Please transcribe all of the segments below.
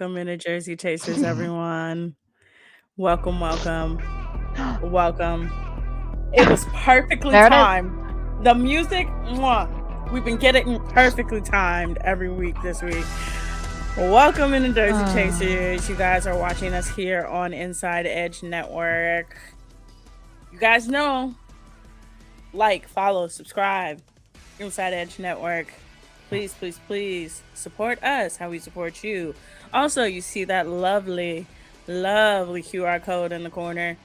welcome into Jersey Chasers, everyone. Welcome, welcome, welcome. It was perfectly There it is. timed. The music, mwah, we've been getting perfectly timed every week this week. Welcome into Jersey Chasers. You guys are watching us here on Inside Edge Network. You guys know, like, follow, subscribe, Inside Edge Network. Please, please, please support us how we support you. Also, you see that lovely, lovely QR code in the corner.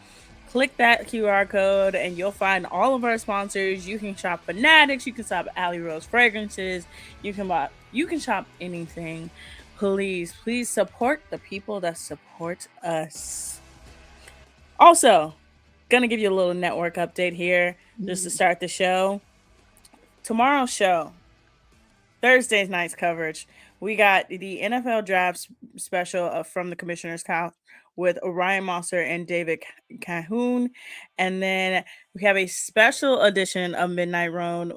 Click that QR code and you'll find all of our sponsors. You can shop Fanatics, you can shop Alley Rose Fragrances, you can shop anything. Please, please support the people that support us. Also, gonna give you a little network update here just to start the show. Tomorrow's show, Thursday's night's coverage, we got the NFL draft special from the Commissioner's Couch with Ryan Mosser and David Cahoon. And then we have a special edition of Midnight Run,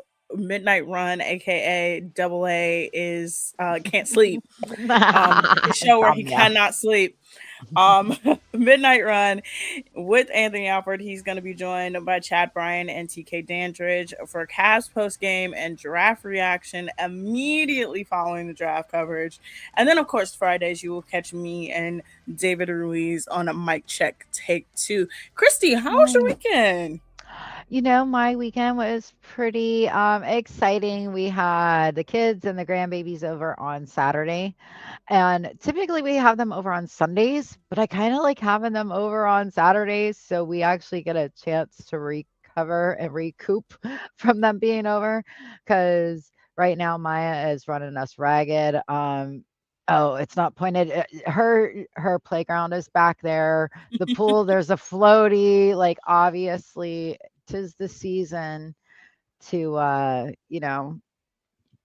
aka Double A is can't sleep. The show where he Insomnia. cannot sleep. Midnight Run with Anthony Alford. He's going to be joined by Chad Bryan and TK Dandridge for Cavs post game and draft reaction immediately following the draft coverage. And then, of course, Fridays, you will catch me and David Ruiz on a mic check take two. Christy, how was your weekend? My weekend was pretty exciting. We had the kids and the grandbabies over on Saturday. And typically we have them over on Sundays, but I kind of like having them over on Saturdays. So we actually get a chance to recover and recoup from them being over. Because right now Maya is running us ragged. Oh, it's not pointed. Her playground is back there. The pool, there's a floaty. Like obviously, 'tis the season to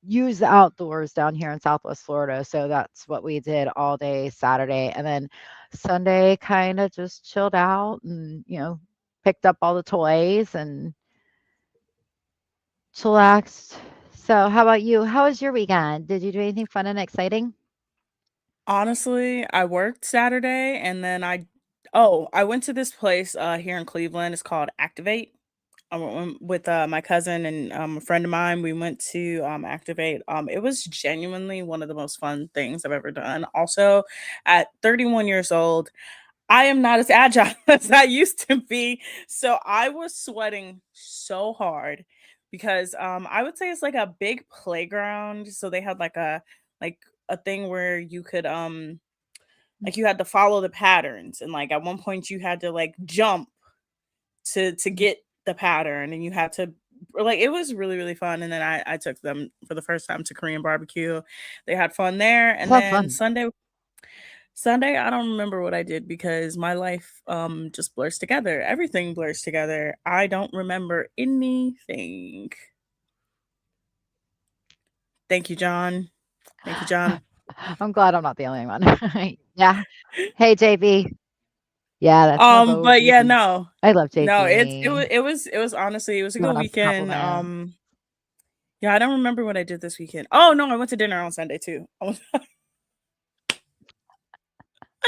use the outdoors down here in Southwest Florida. So that's what we did all day Saturday, and then Sunday kind of just chilled out and picked up all the toys and chillaxed. So, how about you? How was your weekend? Did you do anything fun and exciting? Honestly, I worked Saturday and then I went to this place here in Cleveland. It's called Activate. I went with my cousin and a friend of mine. We went to Activate. It was genuinely one of the most fun things I've ever done. Also, at 31 years old, I am not as agile as I used to be. So I was sweating so hard because I would say it's like a big playground. So they had like a thing where you could like you had to follow the patterns, and like at one point you had to like jump to get the pattern, and you had to like it was really really fun. And then I took them for the first time to Korean barbecue. They had fun there, and Sounds then fun. Sunday, I don't remember what I did because my life just blurs together. Everything blurs together. I don't remember anything. Thank you, John. Thank you, John. I'm glad I'm not the only one. Yeah. Hey, JB. Yeah, that's my But yeah, Bobby. no. I love No, JB. it was honestly it was a You good want us to weekend. compliment? Yeah, I don't remember what I did this weekend. Oh no, I went to dinner on Sunday too. I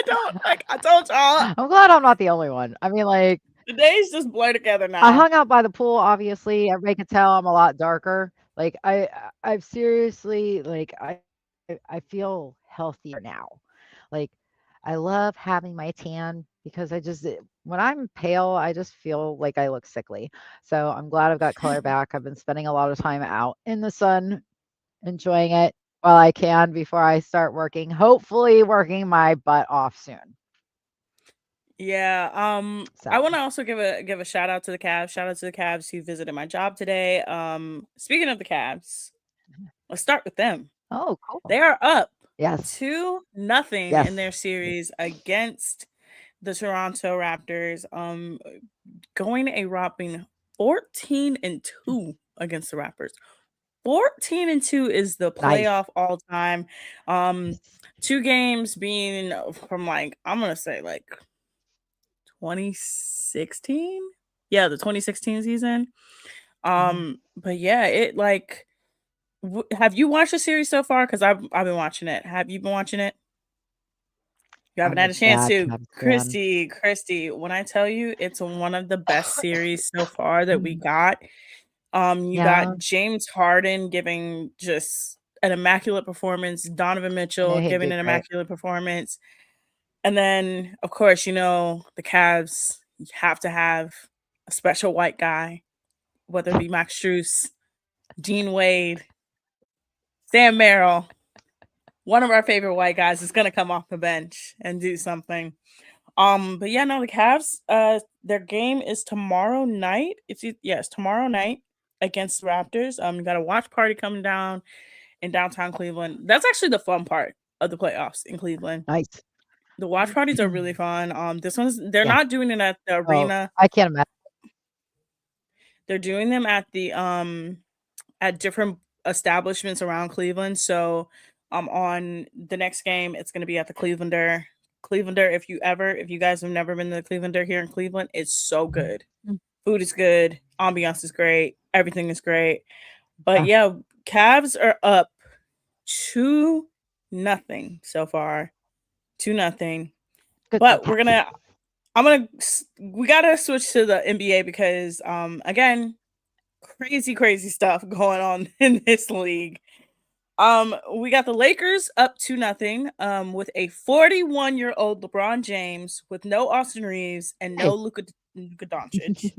don't like I told y'all I'm glad I'm not the only one. I mean, like, the days just blur together I now. hung out by the pool, obviously. Everybody can tell I'm a lot darker. Like, I've seriously, like, I feel healthier now. Like, I love having my tan because when I'm pale, I just feel like I look sickly. So I'm glad I've got color back. I've been spending a lot of time out in the sun, enjoying it while I can before I start working, hopefully working my butt off soon. Yeah. I So, want to also give a shout out to the Cavs. Shout out to the Cavs who visited my job today. Speaking of the Cavs, let's start with them. oh, cool. They are up Yes. 2-0 in Yes. their series against the Toronto Raptors. Going a whopping 14-2 against the Raptors. 14-2 is the Nice. playoff all time. Two games being from like I'm gonna say like 2016. Yeah, the 2016 season. Mhm. But yeah, it like have you watched the series so far? Because I've been watching it. Have you been watching it? You haven't I'm a had a chance bad to. Cavs fan. Christy, when I tell you it's one of the best series so far that we Mm. got. You Yeah, got James Harden giving just an immaculate performance, Donovan Mitchell they giving do an great. immaculate performance. And then, of course, the Cavs have to have a special white guy, whether it be Max Strus, Gene Wade, Sam Merrill. One of our favorite white guys is gonna come off the bench and do something. But yeah, no, the Cavs, their game is tomorrow night. Yes, tomorrow night against the Raptors. You got a watch party coming down in downtown Cleveland. That's actually the fun part of the playoffs in Cleveland. Nice. The watch parties are really fun. They're Yeah. not doing it at the Oh, arena. I can't imagine. They're doing them at the at different establishments around Cleveland. So on the next game, it's gonna be at the Clevelander. Clevelander, if you guys have never been to the Clevelander here in Cleveland, it's so good. Mm, Food is good, ambiance is great, everything is great. But yeah, yeah, Cavs are up 2-0 so far. 2-0. good for the But Cavs. we gotta switch to the NBA because again, crazy stuff going on in this league. We got the Lakers up 2-0 with a 41-year-old LeBron James with no Austin Reeves and no Hey, Luka Doncic.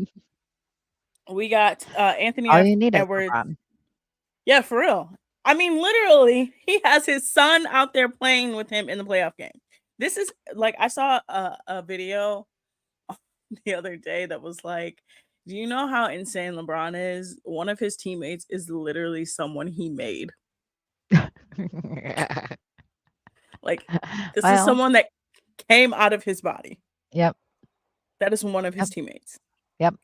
We got Anthony all you need is Edwards. LeBron. Yeah, for real. I mean, literally, he has his son out there playing with him in the playoff game. This is like I saw a video the other day that was like, do you know how insane LeBron is? One of his teammates is literally someone he made. Like, this is Well, someone that came out of his body. yep, That is one of yep, his teammates. yep.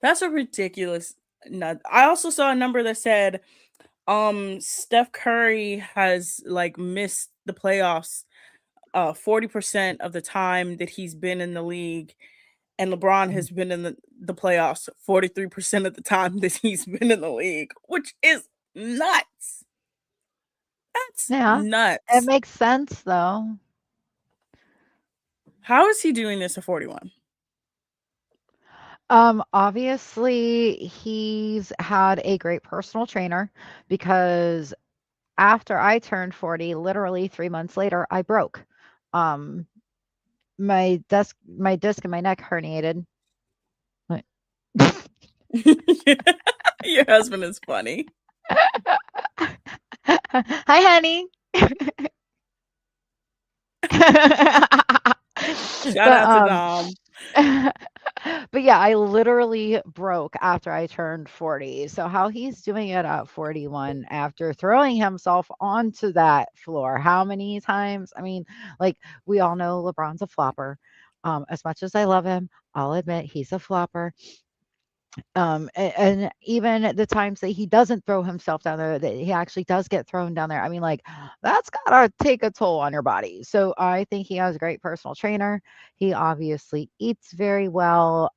That's a ridiculous nut. I also saw a number that said Steph Curry has like missed the playoffs 40% of the time that he's been in the league, and LeBron Mm. has been in the playoffs 43% of the time that he's been in the league, which is nuts. That's Yeah, it nuts. makes sense though. How is he doing this at 41? Obviously, he's had a great personal trainer because after I turned 40, literally 3 months later, I broke. Um, my disc in my neck herniated. Like Your husband is funny. Hi, honey. Shout But, out to Dom. but yeah, I literally broke after I turned 40. So how he's doing it at 41 after throwing himself onto that floor, how many times? I mean, like we all know LeBron's a flopper. As much as I love him, I'll admit he's a flopper. And even the times that he doesn't throw himself down there, that he actually does get thrown down there. I mean, like that's gotta take a toll on your body. So I think he has a great personal trainer. He obviously eats very well.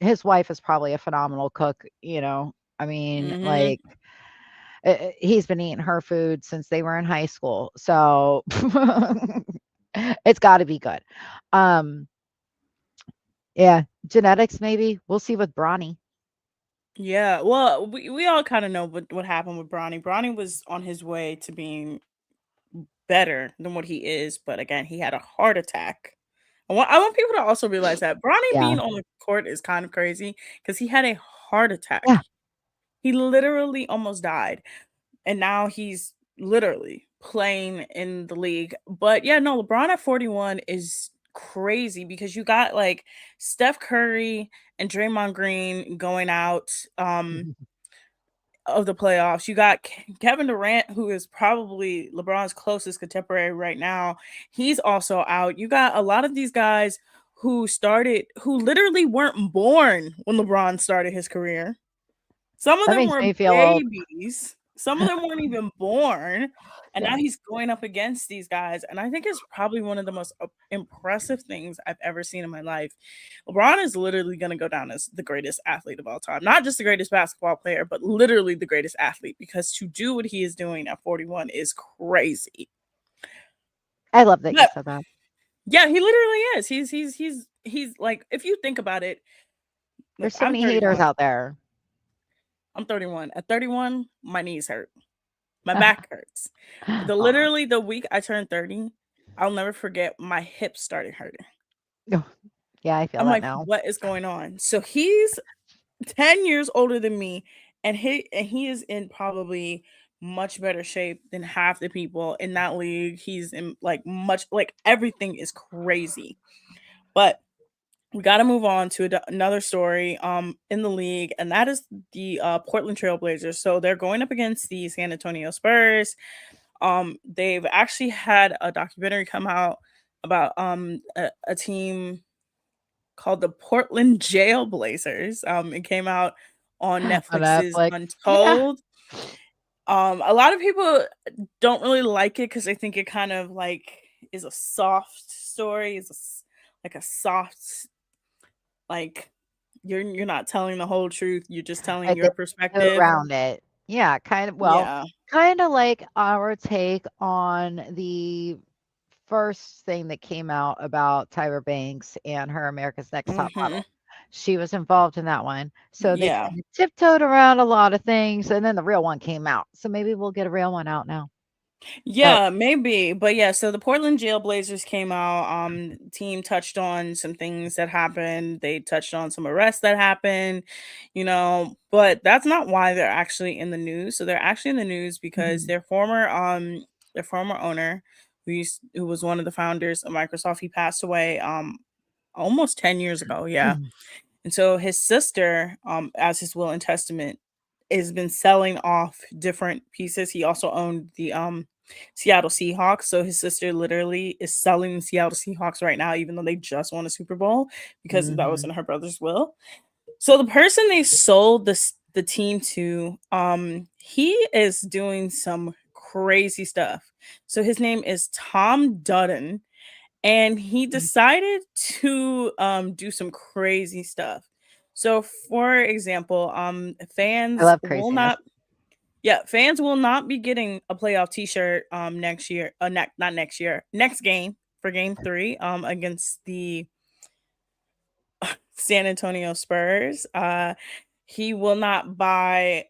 His wife is probably a phenomenal cook. I mean, Hmm. like he's been eating her food since they were in high school, so it's got to be good. Um, yeah, genetics maybe. We'll see with Bronny. Yeah, well, we all kind of know what happened with Bronny. Bronny was on his way to being better than what he is, but again, he had a heart attack. I want people to also realize that Bronny Yeah, being on the court is kind of crazy because he had a heart attack. yeah. He literally almost died, and now he's literally playing in the league. But yeah, no, LeBron at 41 is crazy because you got like Steph Curry and Draymond Green going out. Of the playoffs. You got Kevin Durant, who is probably LeBron's closest contemporary right now. He's also out. You got a lot of these guys who literally weren't born when LeBron started his career. Some of That them makes were me feel old. babies. Some of them weren't even born. And Yeah. now he's going up against these guys. And I think it's probably one of the most impressive things I've ever seen in my life. LeBron is literally going to go down as the greatest athlete of all time. Not just the greatest basketball player, but literally the greatest athlete because to do what he is doing at 41 is crazy. I love that you But said that. Yeah, he literally is. He's like, if you think about it, look, There's so I'm many haters 31. out there. I'm 31. At 31, my knees hurt. My back hurts. Aw. Literally the week I turned 30, I'll never forget my hips started hurting. Oh, yeah, I feel I'm that like, now. what is going on? So he's 10 years older than me, and he is in probably much better shape than half the people in that league. He's in like much, like everything is crazy. But we got to move on to another story in the league, and that is the Portland Trailblazers. So they're going up against the San Antonio Spurs. They've actually had a documentary come out about a team called the Portland Jailblazers. It came out on On Netflix's Netflix. Yeah. Untold. A lot of people don't really like it because they think it kind of like is a soft story, like a soft, like you're not telling the whole truth, you're just telling Like, your they go perspective. around it. Yeah, Yeah. kinda like our take on the first thing that came out about Tyra Banks and her America's Next Top Hmm. Model. She was involved in that one. So they Yeah. kinda tiptoed around a lot of things, and then the real one came out. So maybe we'll get a real one out now. But Yeah, maybe. But yeah, so the Portland Jailblazers came out. Team touched on some things that happened. They touched on some arrests that happened, but that's not why they're actually in the news. So they're actually in the news because Mhm. their former owner, who was one of the founders of Microsoft, he passed away almost 10 years ago. Yeah. And so his sister, as his will and testament, has been selling off different pieces. He also owned the Seattle Seahawks. So his sister literally is selling the Seattle Seahawks right now, even though they just won a Super Bowl because that was Mhm. in her brother's will. So the person they sold the team to, he is doing some crazy stuff. So his name is Tom Dutton, and he Mhm. decided to do some crazy stuff. So for example, I love craziness. fans will not be getting a playoff t-shirt next year, not next year, next game for game 3 against the San Antonio Spurs. He will not buy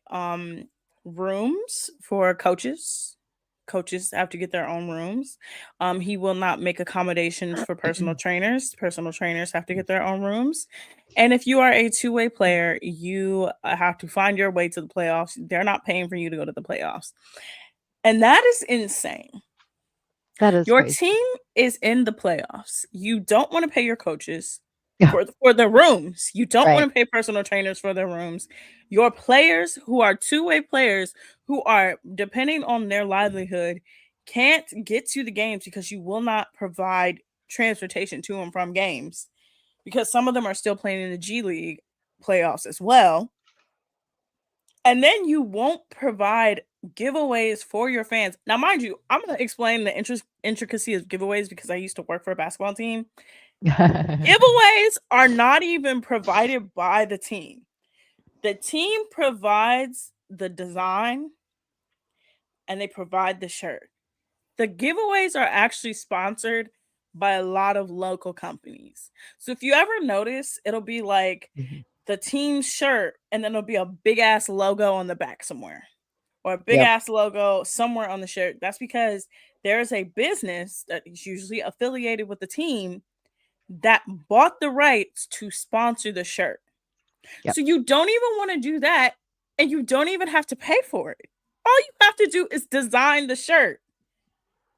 rooms for coaches. Coaches have to get their own rooms. He will not make accommodations for personal trainers. Personal trainers have to get their own rooms. And if you are a two-way player, you have to find your way to the playoffs. They're not paying for you to go to the playoffs. And that is insane. That is Your crazy. team is in the playoffs. You don't want to pay your coaches Yeah, for the rooms. You don't right. want to pay personal trainers for their rooms. Your players who are two-way players who are depending on their livelihood can't get to the games because you will not provide transportation to and from games because some of them are still playing in the G League playoffs as well. And then you won't provide giveaways for your fans. Now, mind you, I'm going to explain the intricacy of giveaways because I used to work for a basketball team. Giveaways are not even provided by the team. The team provides the design and they provide the shirt. The giveaways are actually sponsored by a lot of local companies. So if you ever notice, it'll be like Mhm. the team's shirt and then there'll be a big ass logo on the back somewhere or a big Yep. ass logo somewhere on the shirt. That's because there is a business that is usually affiliated with the team that bought the rights to sponsor the shirt. Yep. So you don't even want to do that and you don't even have to pay for it. All you have to do is design the shirt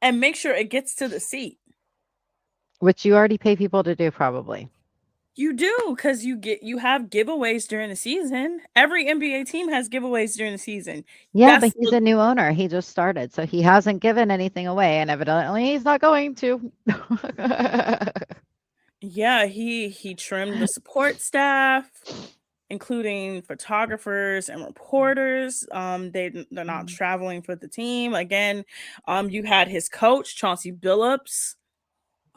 and make sure it gets to the seat. Which you already pay people to do probably. You do because you have giveaways during the season. Every NBA team has giveaways during the season. Yeah, but That's he's a new owner. He just started, so he hasn't given anything away, and evidently he's not going to. yeah, he trimmed the support staff, including photographers and reporters. They're not Mhm. traveling for the team. Again, you had his coach, Chauncey Billups,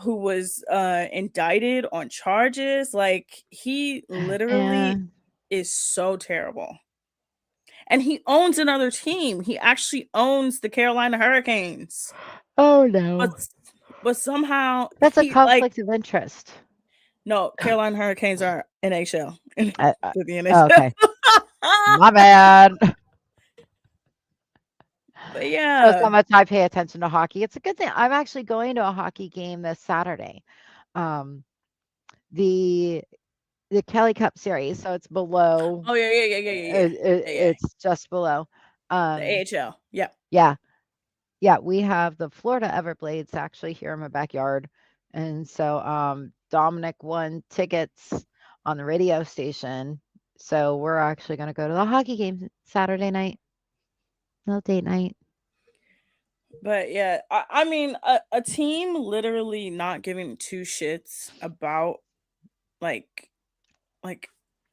who was indicted on charges. Like he literally And is so terrible. And he owns another team. He actually owns the Carolina Hurricanes. oh But no. but somehow That's a he like conflict of interest. no, Carolina Hurricanes are NHL Uh, uh, to the oh, NHL. okay. My bad. But Shows how yeah. much I pay attention to hockey. It's a good thing. I'm actually going to a hockey game this Saturday. Um, the the Kelly Cup series, so it's below. Oh yeah, yeah, yeah, yeah, yeah, yeah, yeah, yeah. It's just below. The Um, AHL. Yeah. yeah, yeah. We have the Florida Everblades actually here in my backyard, and so Dominic won tickets on the radio station. So we're actually going to go to the hockey game Saturday night. Little date night. But yeah, I mean, a team literally not giving two shits about like like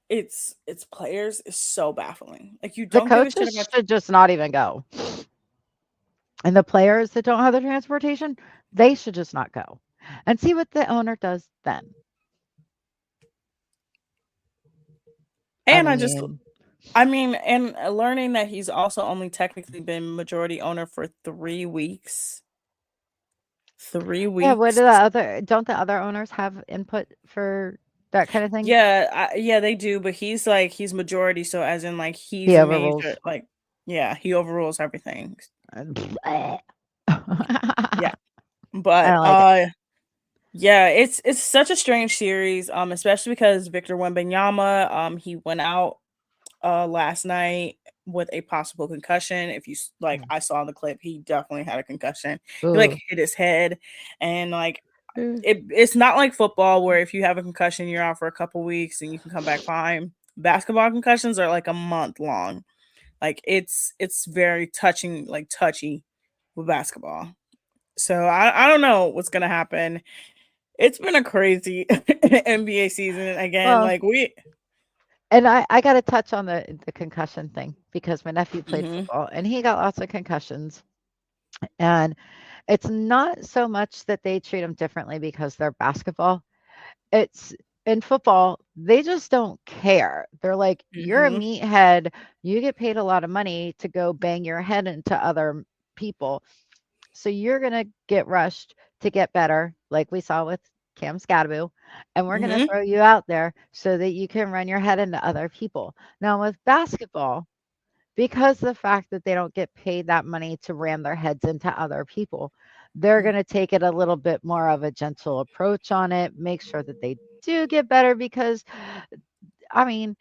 its players is so baffling. Like you The don't give a shit coaches about. should just not even go. And the players that don't have the transportation, they should just not go and see what the owner does then. I And mean, I mean, and learning that he's also only technically been majority owner for 3 weeks. yeah, what do the3 weeks. other don't the other owners have input for that kind of thing? Yeah, yeah, they do, but he's like he's majority, so as in like He he's major, overrules. like yeah, he overrules everything. I Yeah, don't but like it. yeah, it's such a strange series, especially because Victor Wembanyama, he went out last night with a possible concussion. If you like, I saw the clip, he definitely had a concussion. He like Ooh. hit his head, and like Mm. it's not like football where if you have a concussion, you're out for a couple weeks and you can come back fine. Basketball concussions are like a month long. Like it's very touching, like touchy with basketball. So I don't know what's gonna happen. It's been a crazy NBA season again. Well, Like we. and I got to touch on the concussion thing because my nephew played Mhm. football and he got lots of concussions. And it's not so much that they treat them differently because they're basketball. It's in football, they just don't care. They're like, "You're a Mhm. meathead. You get paid a lot of money to go bang your head into other people. So you're gonna get rushed to get better, like we saw with Cam Scadaboo, and we're gonna Mhm. throw you out there so that you can run your head into other people." Now with basketball, because the fact that they don't get paid that money to ram their heads into other people, they're Mhm. going to take it a little bit more of a gentle approach on it, make sure that they do get better because I mean,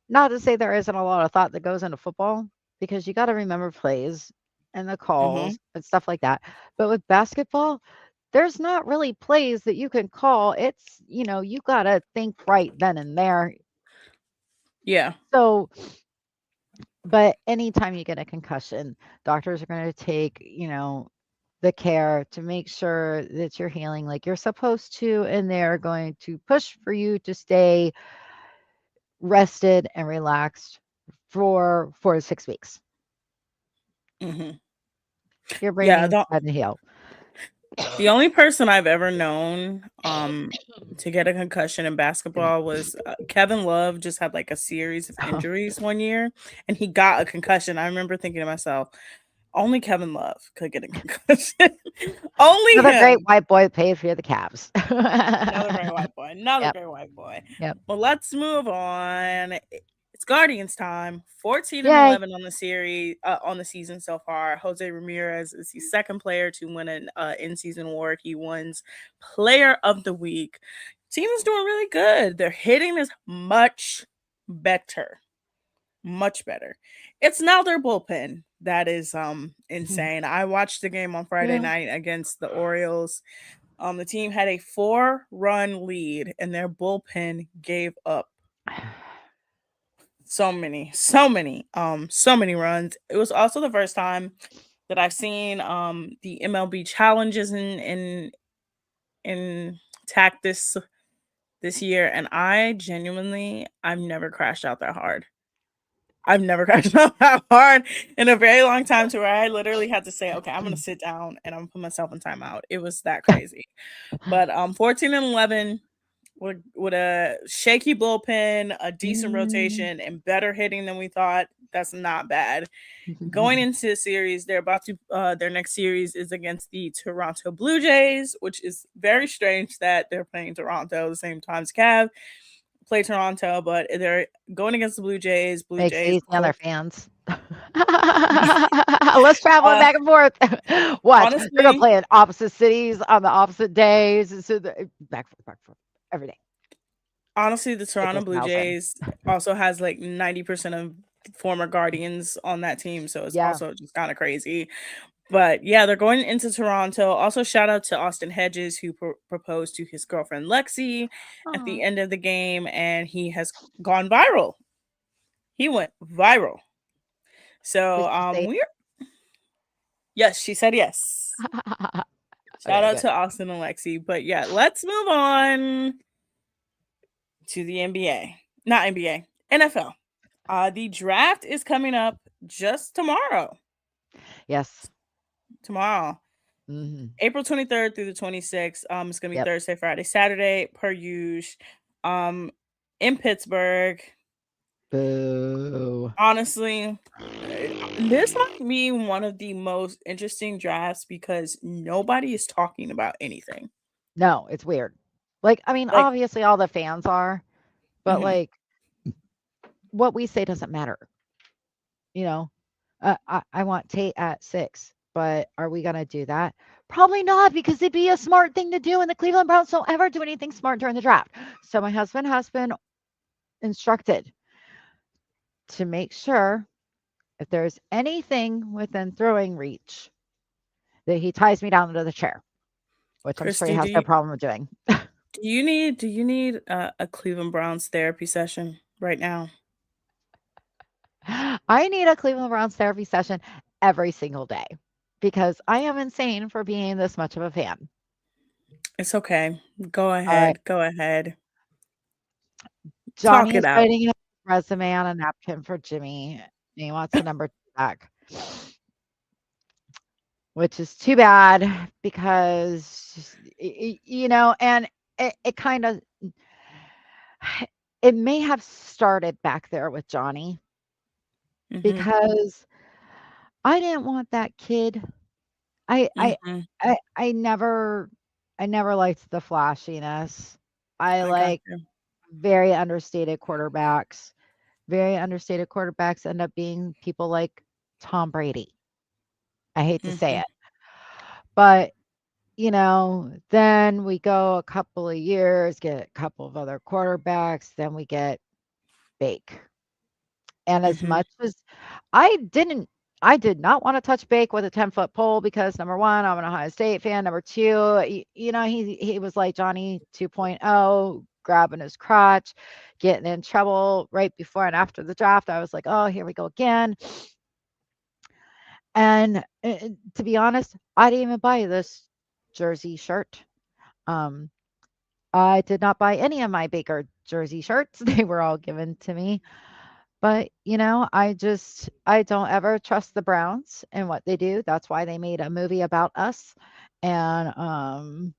not to say there isn't a lot of thought that goes into football because you got to remember plays and the Mhm. calls and stuff like that. But with basketball, there's not really plays that you can call. It's, you got to think right then and there. Yeah. So but anytime you get a concussion, doctors are going to take, the care to make sure that you're healing like you're supposed to, and they're going to push for you to stay rested and relaxed for 4 to 6 weeks. Mhm. Your brain Yeah. needs time to heal. The only person I've ever known to get a concussion in basketball was Kevin Love. Just had like a series of injuries one year, and he got a concussion. I remember thinking to myself, only Kevin Love could get a concussion. Only Another great him. white boy paid for the Cavs. Another great white boy. Another Yep. great white boy. Yep. Well, let's move on. It's Guardians time. 14 and Yay. 11 on the series, on the season so far. Jose Ramirez is the second player to win an in-season award. He wins Player of the Week. Team is doing really good. Their hitting is much better, much better. It's now their bullpen that is insane. I watched the game on Friday Yeah. night against the Orioles. The team had a 4-run lead, and their bullpen gave up so many runs. It was also the first time that I've seen the MLB challenges in tack this year, and I've never crashed out that hard. I've never crashed out that hard in a very long time to where I literally had to say, okay, I'm gonna sit down and I'm gonna put myself in timeout. It was that crazy. But 14 and 11 with a shaky bullpen, a decent Mm. rotation, and better hitting than we thought. That's not bad. Going into the series, they're about to their next series is against the Toronto Blue Jays, which is very strange that they're playing Toronto at the same time as Cav play Toronto, but they're going against the Blue Jays. Blue Makes it Jays, easy of on their course. fans. Let's travel uh, back and forth. Watch, they're gonna honestly, play in opposite cities on the opposite days, and so back and forth every day. honestly, the Get Toronto those Blue miles in. Jays also has like 90% of former Guardians on that team, so it's Yeah. also just kind of crazy. But yeah, they're going into Toronto. Also, shout out to Austin Hedges, who proposed to his girlfriend Lexi at Aw. the end of the game, and he has gone viral. He went viral. So Did she say we're yes, she said yes. Shout okay, out good. to Austin and Lexi. But yeah, let's move on to the NBA. Not NBA, NFL. The draft is coming up just tomorrow. Yes. Tomorrow. Mhm. April 23rd through the 26th. It's gonna be Yep. Thursday, Friday, Saturday, per usual. Um, in Pittsburgh. Boo. Honestly, this might be one of the most interesting drafts because nobody is talking about anything. No, it's weird. Like, I mean, Like, obviously all the fans are, but, mhm, like, what we say doesn't matter, you know? I want Tate at 6, but are we gonna do that? Probably not, because it'd be a smart thing to do, and the Cleveland Browns don't ever do anything smart during the draft. So my husband has been instructed to make sure if there's anything within throwing reach that he ties me down into the chair, which I'm sure he Christy, has no problem with doing. do you need a Cleveland Browns therapy session right now? I need a Cleveland Browns therapy session every single day because I am insane for being this much of a fan. It's okay. Go All right. ahead. Go ahead. Talk Johnny it is out. writing his resume on a napkin for Jimmy, and he wants the number 2 back, which is too bad because, and it kind of it may have started back there with Johnny Mhm. because I didn't want that kid. I I Mhm. I I never liked the flashiness. I I got like you. very understated quarterbacks. Very understated quarterbacks end up being people like Tom Brady. I hate to say Mhm. it. But, then we go a couple of years, get a couple of other quarterbacks, then we get Bake. And as Mhm. much as I didn't I did not wanna touch Bake with a 10-foot pole because, number 1, I'm an Ohio State fan, number 2, he was like Johnny 2.0, grabbing his crotch, getting in trouble right before and after the draft. I was like, "Oh, here we go again." And, to be honest, I didn't even buy this jersey shirt. Um, I did not buy any of my Baker jersey shirts. They were all given to me. But, I don't ever trust the Browns and what they do. That's why they made a movie about us. And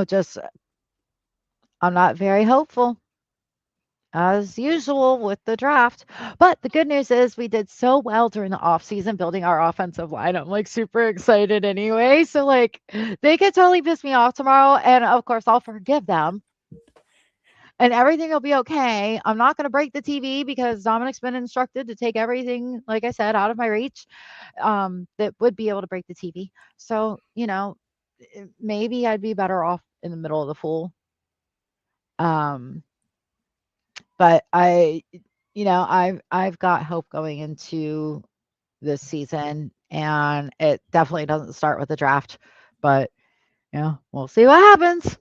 just I'm not very hopeful as usual with the draft. But the good news is we did so well during the offseason building our offensive line. I'm like super excited anyway. So like they could totally piss me off tomorrow. And of course I'll forgive them and everything will be okay. I'm not going to break the TV because Dominic's been instructed to take everything, like I said, out of my reach that would be able to break the TV. So, maybe I'd be better off in the middle of the pool. Um, but I've got hope going into this season, and it definitely doesn't start with the draft, but we'll see what happens.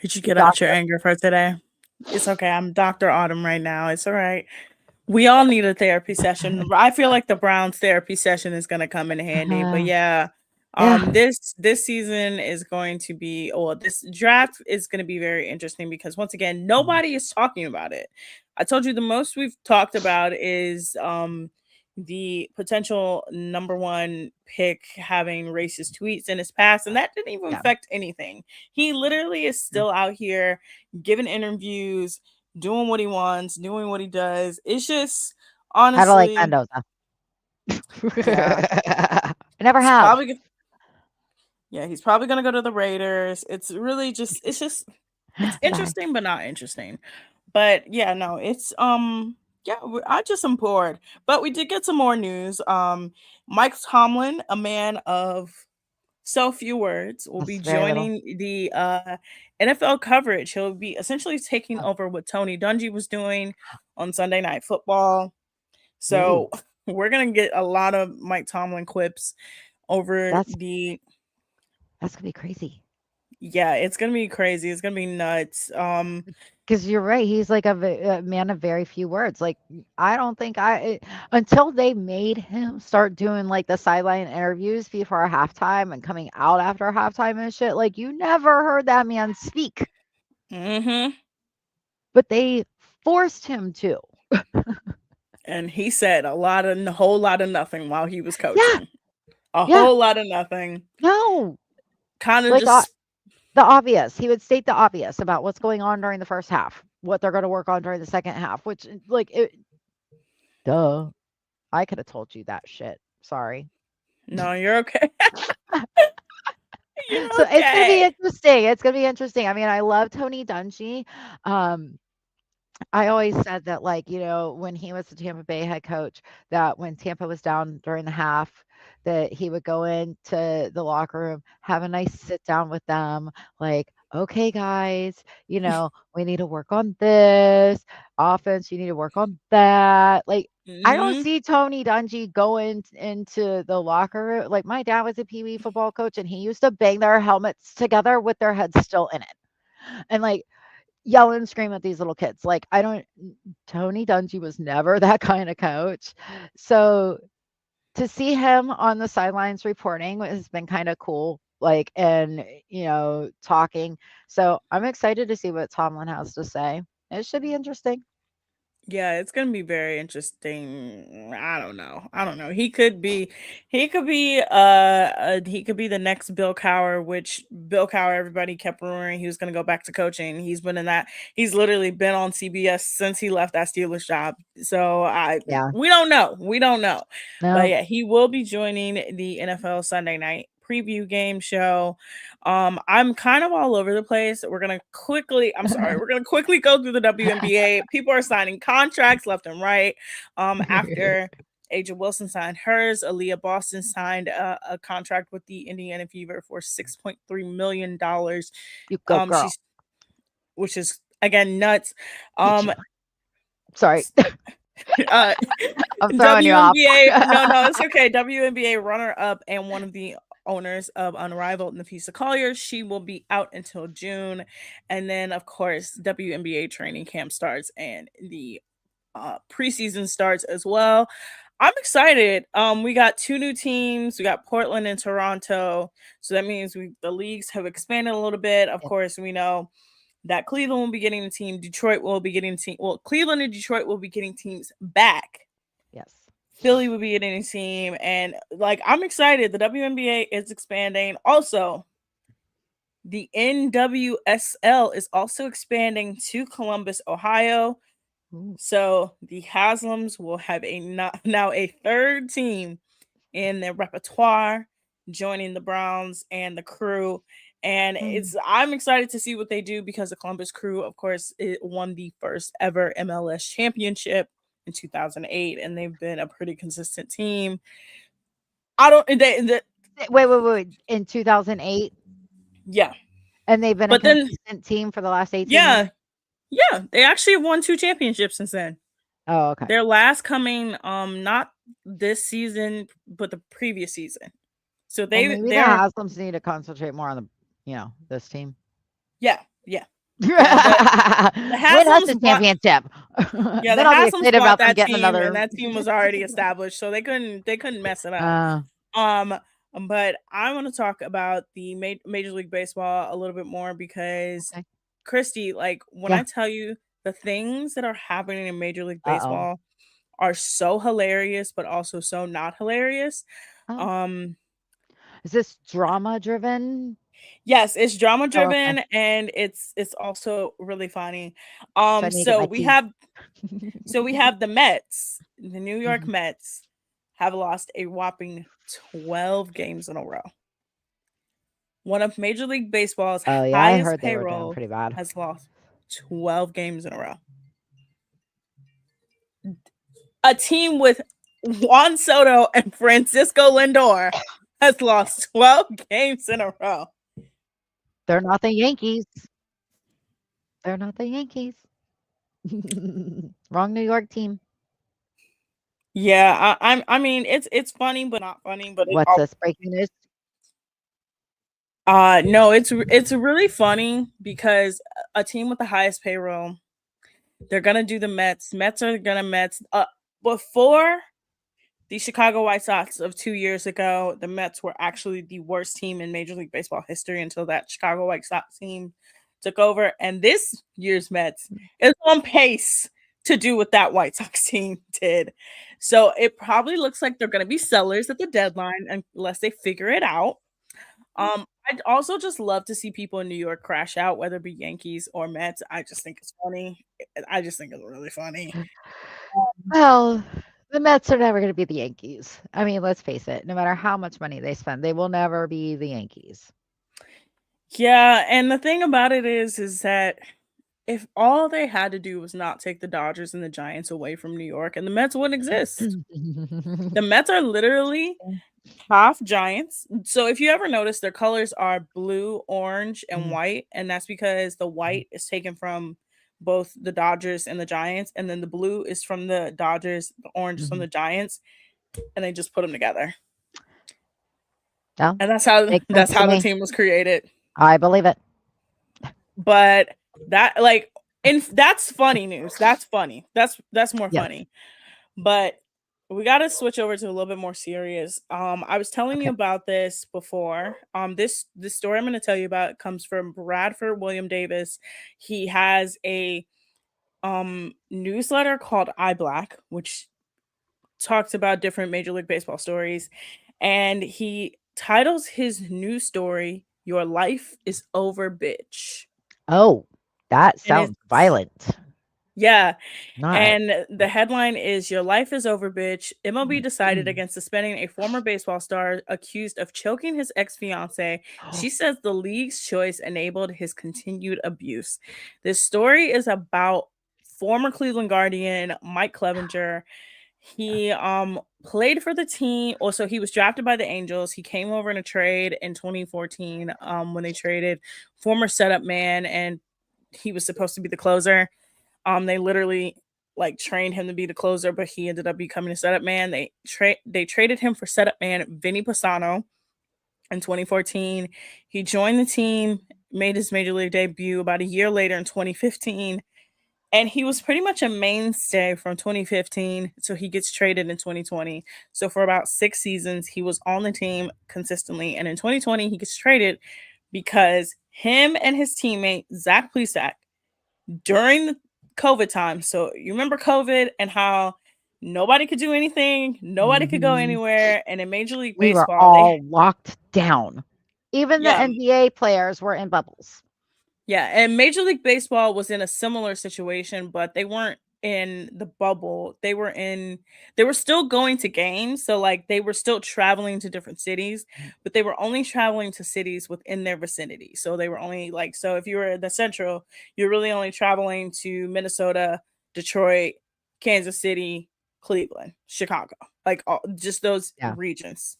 Did you get out your Doctor. anger for today? It's okay. I'm Dr. Autumn right now. It's all right. We all need a therapy session. I feel like the Browns therapy session is gonna come in handy. But Uh, yeah, yeah, this season is going to be, or this draft is going to be very interesting because once again, mhm, nobody is talking about it. I told you the most we've talked about is the potential number one pick having racist tweets in his past, and that didn't even yeah, affect anything. He literally is yeah, still out here giving interviews, doing what he wants, doing what he does. It's just I don't like honestly, Mendoza. yeah. I never He's have. probably yeah, he's probably gonna go to the Raiders. It's really just it's Bye. interesting but not interesting. But yeah, no, it's yeah, I just am bored. But we did get some more news. Mike Tomlin, a man of so few words, will be That's very little. joining the NFL coverage. He'll be essentially taking Oh, over what Tony Dungy was doing on Sunday Night Football. ooh, So we're gonna get a lot of Mike Tomlin clips over that's the that's gonna be crazy. yeah, it's gonna be crazy. It's gonna be nuts. Because you're right. He's like a man of very few words. Like I don't think until they made him start doing like the sideline interviews before halftime and coming out after halftime and shit. Like you never heard that man speak, hmm but they forced him to. And he said a whole lot of nothing while he was Yeah, coaching. A yeah, whole lot of nothing. no, Kind of like just the obvious. He would state the obvious about what's going on during the first half, what they're going to work on during the second half. Which duh, I could have told you that shit. Sorry. no, you're okay. So You're it's gonna be okay. interesting. It's gonna be interesting. I mean, I love Tony Dungy. Um, I always said that, like, when he was the Tampa Bay head coach, that when Tampa was down during the half, that he would go into the locker room, have a nice sit down with them, like, okay, guys, we need to work on this offense. You need to work on that. Like, I don't hmm see Tony Dungy going into the locker room. Like, my dad was a Pee Wee football coach, and he used to bang their helmets together with their heads still in it. And like, yell and scream at these little kids. Like, I don't Tony Dungy was never that kind of coach. So to see him on the sidelines reporting has been kind of cool. Like, and talking. So I'm excited to see what Tomlin has to say. It should be interesting. Yeah, it's gonna be very interesting. I don't know. I don't know. He could be the next Bill Cowher, which Bill Cowher everybody kept rumoring he was gonna go back to coaching. He's literally been on CBS since he left that Steelers job. So I Yeah. we don't know. We don't know. But No. yeah, he will be joining the NFL Sunday night preview game show. I'm kind of all over the place. We're gonna quickly go through the WNBA. People are signing contracts left and right. After Aja Wilson signed hers, Aaliyah Boston signed a contract with the Indiana Fever for $6.3 million. You go, girl. She's which is again nuts. Get Um, you. Sorry. uh, I'm throwing you off. WNBA, no, it's okay. WNBA runner up and one of the owners of Unrivaled, Nafisa Collier. She will be out until June. And then, of course, WNBA training camp starts and the preseason starts as well. I'm excited. We got two new teams. We got Portland and Toronto. So that means the leagues have expanded a little bit. Of Yeah. course, we know that Cleveland will be getting a team. Detroit will be getting a team. Well, Cleveland and Detroit will be getting teams back. Yes. Philly will be getting a team, and like I'm excited. The WNBA is expanding. Also, the NWSL is also expanding to Columbus, Ohio. Ooh. So the Haslams will have now a third team in their repertoire, joining the Browns and the Crew. And Mm. I'm excited to see what they do because the Columbus Crew, of course, it won the first ever MLS championship in 2008, and they've been a pretty consistent team. I don't, Wait, wait, wait. In 2008, yeah, and they've been a but then consistent team for the last 18 years? yeah, yeah, they actually have won two championships since then. Oh, okay. Their last coming, not this season, but the previous season. So Well, maybe the they're Haslams need to concentrate more on this team. yeah, yeah. The Win us a Haslams bought championship. Yeah, the Then I'll be Haslams excited bought about them that getting team, and another. that team was already established, so they couldn't mess it up. Uh, Um, but I want to talk about the Major League Baseball a little bit more because okay. Christy, like when I Yeah. tell you the things that are happening in Major League Uh-oh. Baseball are so hilarious, but also so not hilarious. Oh. Um, Is this drama driven? Yes, it's drama Oh, okay. driven and it's also really funny. So I need to get So my we tea. have the Mets, the New York Mhm. Mets have lost a whopping 12 games in a row. One of Major League Baseball's Oh, yeah, I highest heard they were doing payroll pretty bad. has lost 12 games in a row. A team with Juan Soto and Francisco Lindor has lost 12 games in a row. They're not the Yankees. They're not the Yankees. Wrong New York team. Yeah, I mean it's funny but not funny, but What's this breaking news? no, it's really funny because a team with the highest payroll, they're gonna do the Mets. Mets are gonna Mets. Before the Chicago White Sox of 2 years ago, the Mets were actually the worst team in Major League Baseball history until that Chicago White Sox team took over. And this year's Mets is on pace to do what that White Sox team did. So it probably looks like they're going to be sellers at the deadline unless they figure it out. I'd also just love to see people in New York crash out, whether it be Yankees or Mets. I just think it's funny. I just think it's really funny. Well, the Mets are never gonna be the Yankees. I mean, let's face it, no matter how much money they spend, they will never be the Yankees. Yeah, and the thing about it is that if all they had to do was not take the Dodgers and the Giants away from New York, and the Mets wouldn't exist. The Mets are literally half Giants. So if you ever notice, their colors are blue, orange, and Mhm, white, and that's because the white is taken from both the Dodgers and the Giants, and then the blue is from the Dodgers, the orange is from mhm. the Giants, and they just put them together. Yeah, And that's how makes that's sense to how the me. team was created. I believe it. But that like and that's funny news. That's funny. That's more Yes. funny. But we got to switch over to a little bit more serious. I was telling you Okay. about this before. This story I'm going to tell you about comes from Bradford William Davis. He has a newsletter called iBlack, which talks about different Major League Baseball stories, and he titles his new story "Your Life Is Over, Bitch," Oh, that and sounds it's violent. yeah. Not And the headline is "Your Life is Over, Bitch. MLB decided Mm. against suspending a former baseball star accused of choking his ex fiance. She says the league's choice enabled his continued abuse." This story is about former Cleveland Guardian Mike Clevenger. He played for the team. Also, he was drafted by the Angels. He came over in a trade in 2014 when they traded former setup man, and he was supposed to be the closer. They literally like trained him to be the closer, but he ended up becoming a setup man. They traded him for setup man Vinny Pisano in 2014. He joined the team, made his major league debut about a year later in 2015, and he was pretty much a mainstay from 2015. So he gets traded in 2020. So for about 6 seasons, he was on the team consistently, and in 2020 he gets traded because him and his teammate Zach Plesac during the COVID time. So you remember COVID and how nobody could do anything, nobody could go Mhm. anywhere. And in Major League We were Baseball, all locked down. Even the yeah, NBA players were in bubbles. yeah, and Major League Baseball was in a similar situation, but they weren't in the bubble. They were still going to games, so like they were still traveling to different cities, but they were only traveling to cities within their vicinity. So they were only like so if you were in the Central, you're really only traveling to Minnesota, Detroit, Kansas City, Cleveland, Chicago. Like just those Yeah. regions.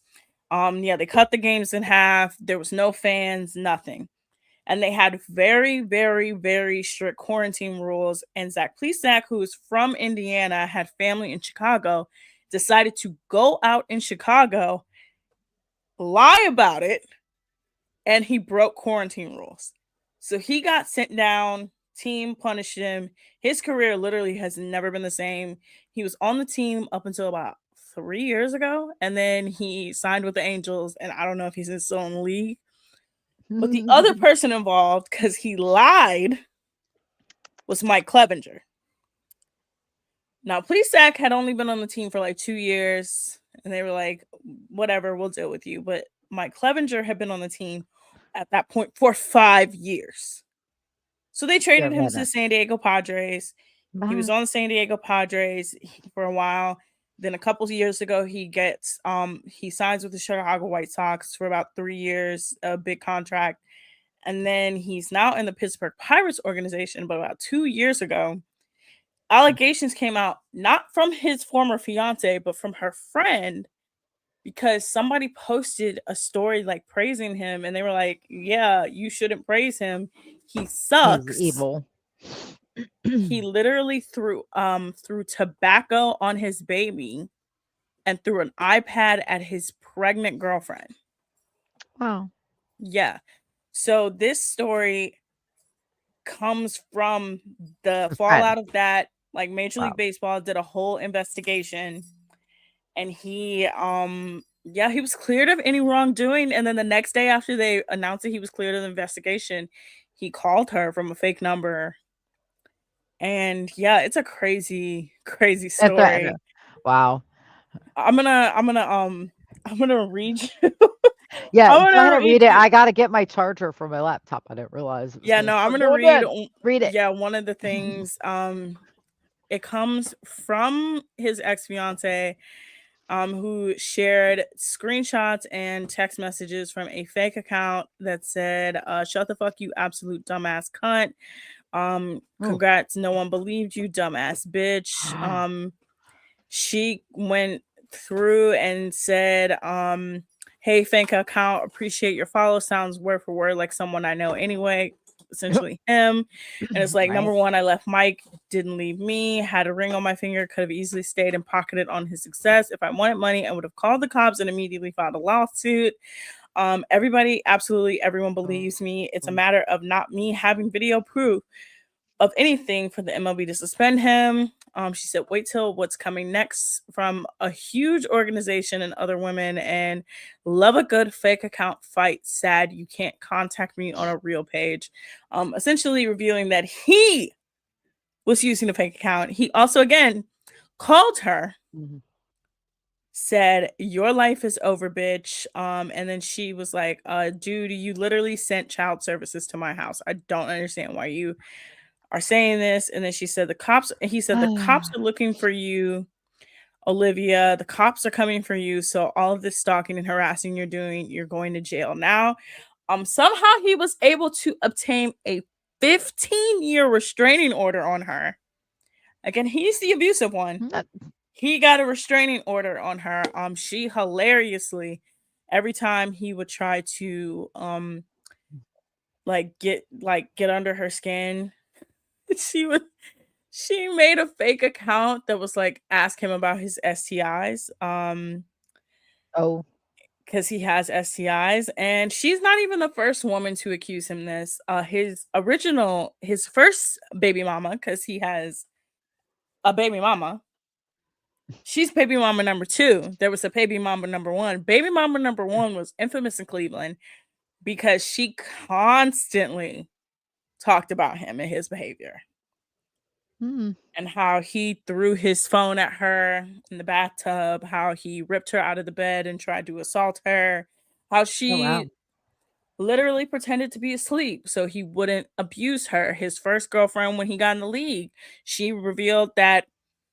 Yeah, they cut the games in half. There was no fans, nothing, and they had very, very, very strict quarantine rules. And Zach Plesac, who is from Indiana, had family in Chicago, decided to go out in Chicago, lie about it, and he broke quarantine rules. So he got sent down, team punished him. His career literally has never been the same. He was on the team up until about 3 years ago, and then he signed with the Angels, and I don't know if he's still in the league. But the other person involved, because he lied, was Mike Clevenger. Now, Plesac had only been on the team for like 2 years, and they were like, whatever, we'll deal with you. But Mike Clevenger had been on the team at that point for 5 years. So they Dear traded him to the goodness. San Diego Padres. He was Bye. on the San Diego Padres for a while. Then a couple of years ago, he signs with the Chicago White Sox for about 3 years, a big contract. And then he's now in the Pittsburgh Pirates organization. But about 2 years ago, allegations came out not from his former fiance, but from her friend, because somebody posted a story like praising him, and they were like, "Yeah, you shouldn't praise him. He He's sucks." evil. He literally threw tobacco on his baby and threw an iPad at his pregnant girlfriend. Wow. Yeah. So this story comes from the The friend. fallout of that. Like Major League Wow. Baseball did a whole investigation, and he was cleared of any wrongdoing. And then the next day after they announced that he was cleared of the investigation, he called her from a fake number. And yeah, it's a crazy, crazy And threatened her. story. Wow. I'm gonna read you. Yeah, I'm go ahead gonna and read read it. you. I gotta get my charger for my laptop. I didn't realize it was Yeah, gonna no, I'm start gonna going read. in. Read it. Yeah, one of the things. It comes from his ex fiance, who shared screenshots and text messages from a fake account that said, "Shut the fuck, you absolute dumbass cunt. Ooh. Congrats, no one believed you, dumbass bitch." She went through and said, "Hey, fake account, appreciate your follow. Sounds word for word like someone I know anyway." Essentially him. And it's like, number Right. one, I left Mike, didn't leave me, had a ring on my finger, could have easily stayed and pocketed on his success. If I wanted money, I would have called the cops and immediately filed a lawsuit. Everybody, absolutely everyone believes me. It's a matter of not me having video proof of anything for the MLB to suspend him. She said, "Wait till what's coming next from a huge organization and other women, and love a good fake account fight. Sad you can't contact me on a real page." Essentially revealing that he was using a fake account. He also, again, called her, Mhm. said, "Your life is over, bitch." And then she was like, "Dude, you literally sent child services to my house. I don't understand why you are saying this." And then he said, "The cops are looking for you, Olivia. The cops are coming for you. So all of this stalking and harassing you're doing, you're going to jail now." Somehow he was able to obtain a 15-year restraining order on her. Again, he's the abusive one. That He got a restraining order on her. She hilariously, every time he would try to get under her skin, she would she made a fake account that was like, ask him about his STIs, oh, because he has STIs, and she's not even the first woman to accuse him this. His first baby mama, because he has a baby mama. She's baby mama number two. There was a baby mama number one. Baby mama number one was infamous in Cleveland because she constantly talked about him and his behavior, mm. and how he threw his phone at her in the bathtub, how he ripped her out of the bed and tried to assault her, how Oh, she wow. literally pretended to be asleep so he wouldn't abuse her. His first girlfriend, when he got in the league, she revealed that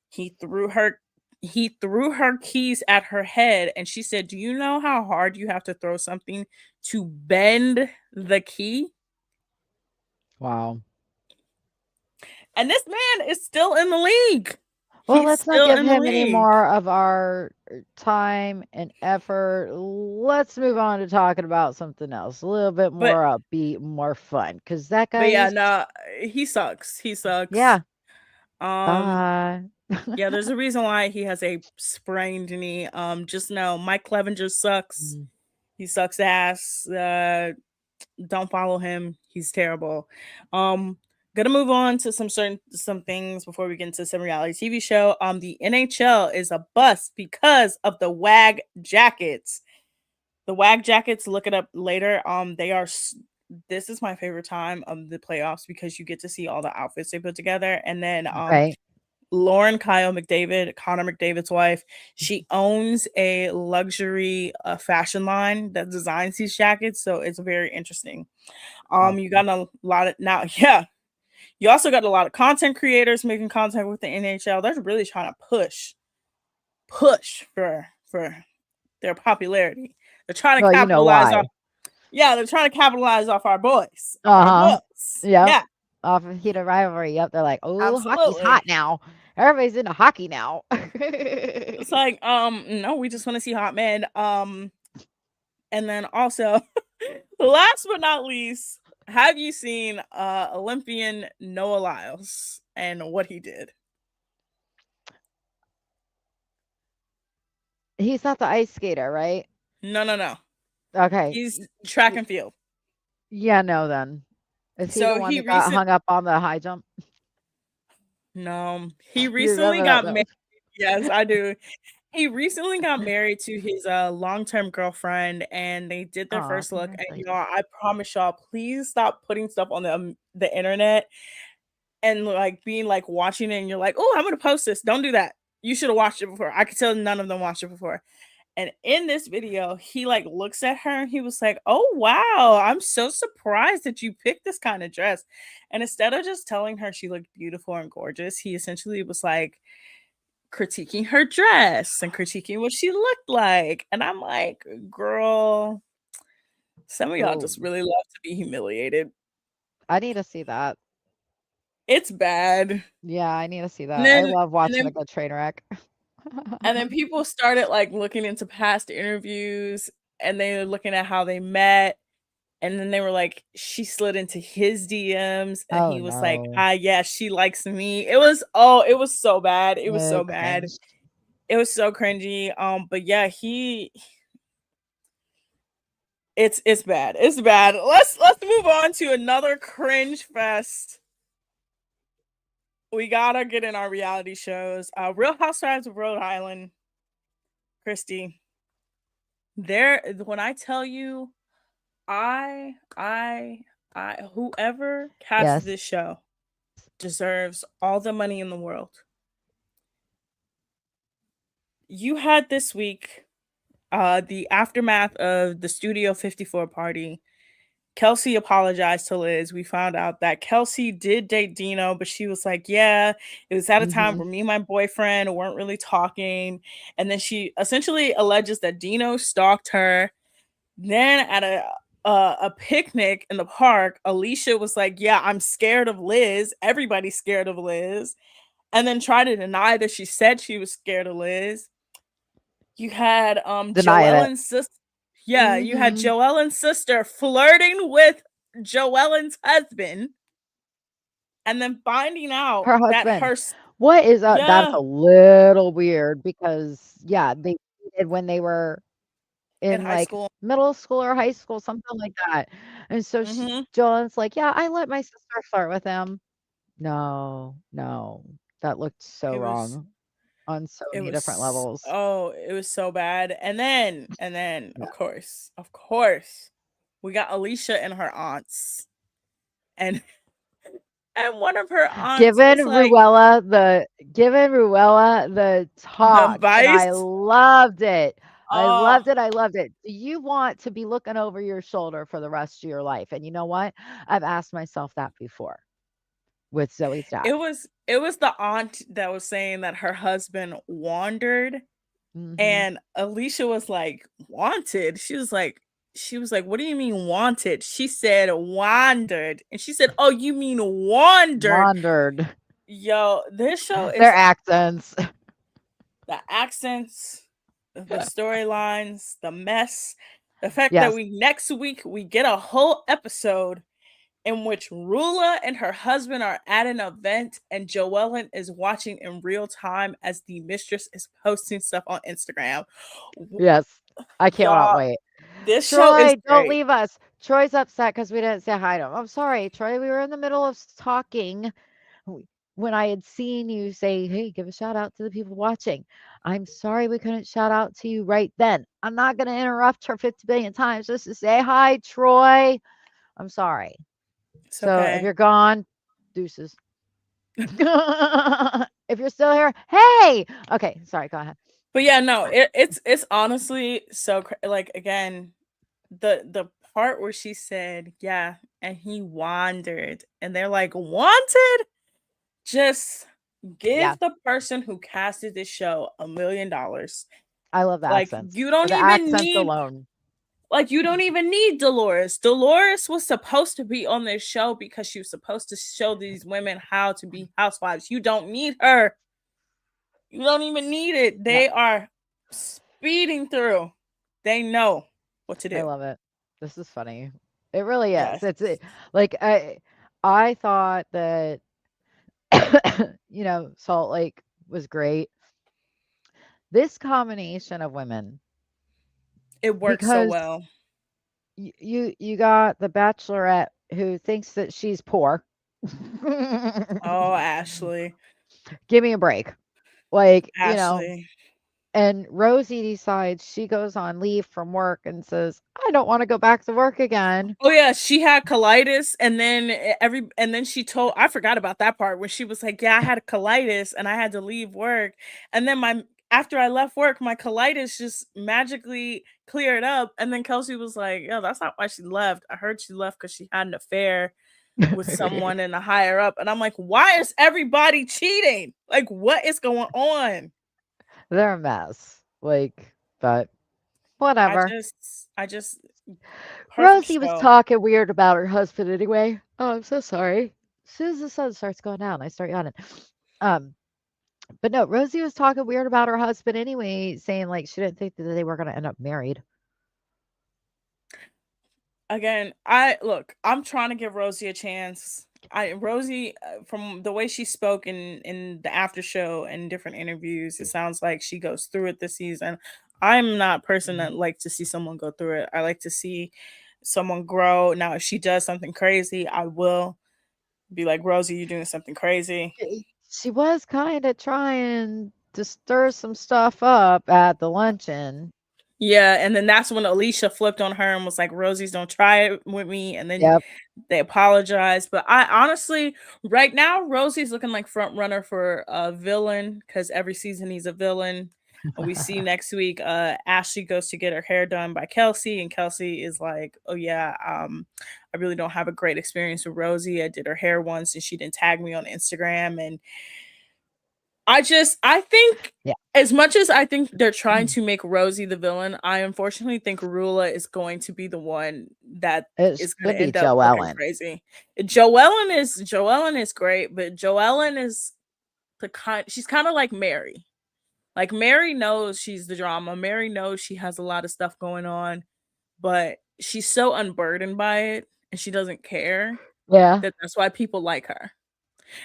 he threw her he threw her keys at her head, and she said, "Do you know how hard you have to throw something to bend the key?" Wow. And this man is still in the league. Well, He's let's not still give in the him any league. more of our time and effort. Let's move on to talking about something else, a little bit But more upbeat, more fun, because that but guy yeah, is, no, he sucks. He sucks. yeah, Um bye. yeah, there's a reason why he has a sprained knee. Just know Mike Clevenger sucks. Mm. He sucks ass. Don't follow him. He's terrible. Gonna move on to some things before we get into some reality TV show. The NHL is a bust because of the WAG jackets. The WAG jackets, look it up later. This is my favorite time of the playoffs because you get to see all the outfits they put together, and then Right? Lauren Kyle McDavid, Connor McDavid's wife, she owns a luxury fashion line that designs these jackets. So it's very interesting. You got a lot of now, yeah. You also got a lot of content creators making content with the NHL. They're really trying to push for their popularity. They're trying to Well, you know capitalize off. why. Yeah, they're trying to capitalize off our boys, off our Uh-huh. boys. Yep. Yeah, Off of heated rivalry. Yep. They're like, oh, hockey's hot absolutely. now. Everybody's into hockey now. It's like, no, we just want to see hot men. And then also, last but not least, have you seen Olympian Noah Lyles and what he did? He's not the ice skater, right? No, no, no. Okay. He's track Y- and field. Yeah, no, then. Is he the So one he that got recent hung up on the high jump? no, he You recently remember that got though? married. Yes, I do. He recently got married to his long-term girlfriend, and they did their Oh, first look. And congratulations. y'all, I promise y'all, please stop putting stuff on the internet and like being like watching it, and you're like, oh, I'm gonna post this. Don't do that. You should have watched it before. I could tell none of them watched it before. And in this video, he like looks at her and he was like, "Oh wow, I'm so surprised that you picked this kind of dress." And instead of just telling her she looked beautiful and gorgeous, he essentially was like critiquing her dress and critiquing what she looked like. And I'm like, "Girl, some of y'all Oh, just really love to be humiliated. I need to see that. It's bad." Yeah, I need to see And that. I then love and watching a then good train wreck. and then people started like looking into past interviews, and they were looking at how they met. And then they were like, she slid into his DMs and Oh he was like, no. ah, yeah, she likes me. It was, oh, it was so bad. It was so bad. Cringe. It was so cringy. But yeah, it's bad. It's bad. Let's move on to another cringe fest. We gotta get in our reality shows. Real Housewives of Rhode Island, Christy. There, when I tell you, I, I, whoever cast Yes. this show deserves all the money in the world. You had this week the aftermath of the Studio 54 party. Kelsey apologized to Liz. We found out that Kelsey did date Dino, but she was like, yeah, it was at a time Mhm. where me and my boyfriend weren't really talking. And then she essentially alleges that Dino stalked her. Then at a picnic in the park, Alicia was like, yeah, I'm scared of Liz. Everybody's scared of Liz. And then tried to deny that she said she was scared of Liz. You had Denying it. Joellen's sister. Yeah, you had Mhm. Joellen's sister flirting with Joellen's husband, and then finding out Her that husband. her What is that's yeah, a little weird because, yeah, they dated when they were in in, high like, school. middle school or high school, something like that, and so she Hmm. Joan's like, "Yeah, I let my sister flirt with him." No, no, that looked so It was wrong on so it many different was levels. oh, it was so bad. And then Yeah. of course, we got Alicia and her aunts, and and one of her aunts Giving was like Ruella the giving Ruella the the talk, and I vice. loved it. I Oh, loved it, I loved it. Do you want to be looking over your shoulder for the rest of your life? And you know what? I've asked myself that before with Zoe's dad. it was the aunt that was saying that her husband wandered. Mhm. And Alicia was like, wanted. She was like, what do you mean wanted? She said wandered. And she said, oh, you mean wandered. Wandered. Yo, this show Their is accents. the accents, the storylines, the mess, the fact that Yes, we next week we get a whole episode in which Rula and her husband are at an event and Joellen is watching in real time as the mistress is posting stuff on Instagram. yes. I cannot Y'all, wait. this show is Troy, don't great. leave us. Troy's upset because we didn't say hi to him. I'm sorry, Troy. We were in the middle of talking when I had seen you say, "Hey, give a shout out to the people watching." I'm sorry we couldn't shout out to you right then. I'm not going to interrupt her 50 billion times just to say hi, Troy. I'm sorry. It's So if okay. you're gone, deuces. If you're still here, hey. Okay, sorry. Go ahead. But yeah, no, it's honestly so like again, the part where she said, "Yeah," and he wandered, and they're like, "Wanted?" Just Yeah, give the person who casted this show $1 million. I love the Like accents. you don't The even accents need alone. like you don't even need Dolores. Dolores was supposed to be on this show because she was supposed to show these women how to be housewives. You don't need her. You don't even need it. No, They are speeding through. They know what to I do. love it. This is funny. It really is. Yes. Like I thought that Salt Lake was great. This combination of women, It works so because well. you got the bachelorette who thinks that she's poor. Oh, Ashley. Give me a break. Like, Ashley. and Rosie decides she goes on leave from work and says, I don't want to go back to work again. Oh yeah, she had colitis, and then she told, I forgot about that part when she was like, "Yeah, I had colitis and I had to leave work." And then my after I left work, my colitis just magically cleared up. And then Kelsey was like, "Yo, that's not why she left. I heard she left because she had an affair with someone in the higher up." And I'm like, "Why is everybody cheating? Like, what is going on?" They're a mess. Like, but I whatever. just, I just, perfect Rosie was show. talking weird about her husband anyway. Oh, I'm so sorry. As soon as the sun starts going down, I start yawning. Um, but no, Rosie was talking weird about her husband anyway, saying like she didn't think that they were gonna end up married. Again, I look, I'm trying to give Rosie a chance. I Rosie, from the way she spoke in the after show and different interviews, it sounds like she goes through it this season. I'm not a person Mhm. that like to see someone go through it. I like to see someone grow. Now, if she does something crazy, I will be like, Rosie, you're doing something crazy. She was kind of trying to stir some stuff up at the luncheon. Yeah, and then that's when Alicia flipped on her and was like, "Rosie's don't try it with me." And then Yep. they apologized. But I honestly, right now, Rosie's looking like front runner for a villain because every season he's a villain. We see next week, Ashley goes to get her hair done by Kelsey, and Kelsey is like, "Oh yeah, I really don't have a great experience with Rosie. I did her hair once, and she didn't tag me on Instagram." And I think Yeah. as much as I think they're trying to make Rosie the villain, I unfortunately think Rula is going to be the one that It is going should to be end up looking Joellen. crazy. Joellen is great, but Joellen is the kind she's kind of like Mary. Like Mary knows she's the drama. Mary knows she has a lot of stuff going on, but she's so unburdened by it and she doesn't care Yeah. that that's why people like her.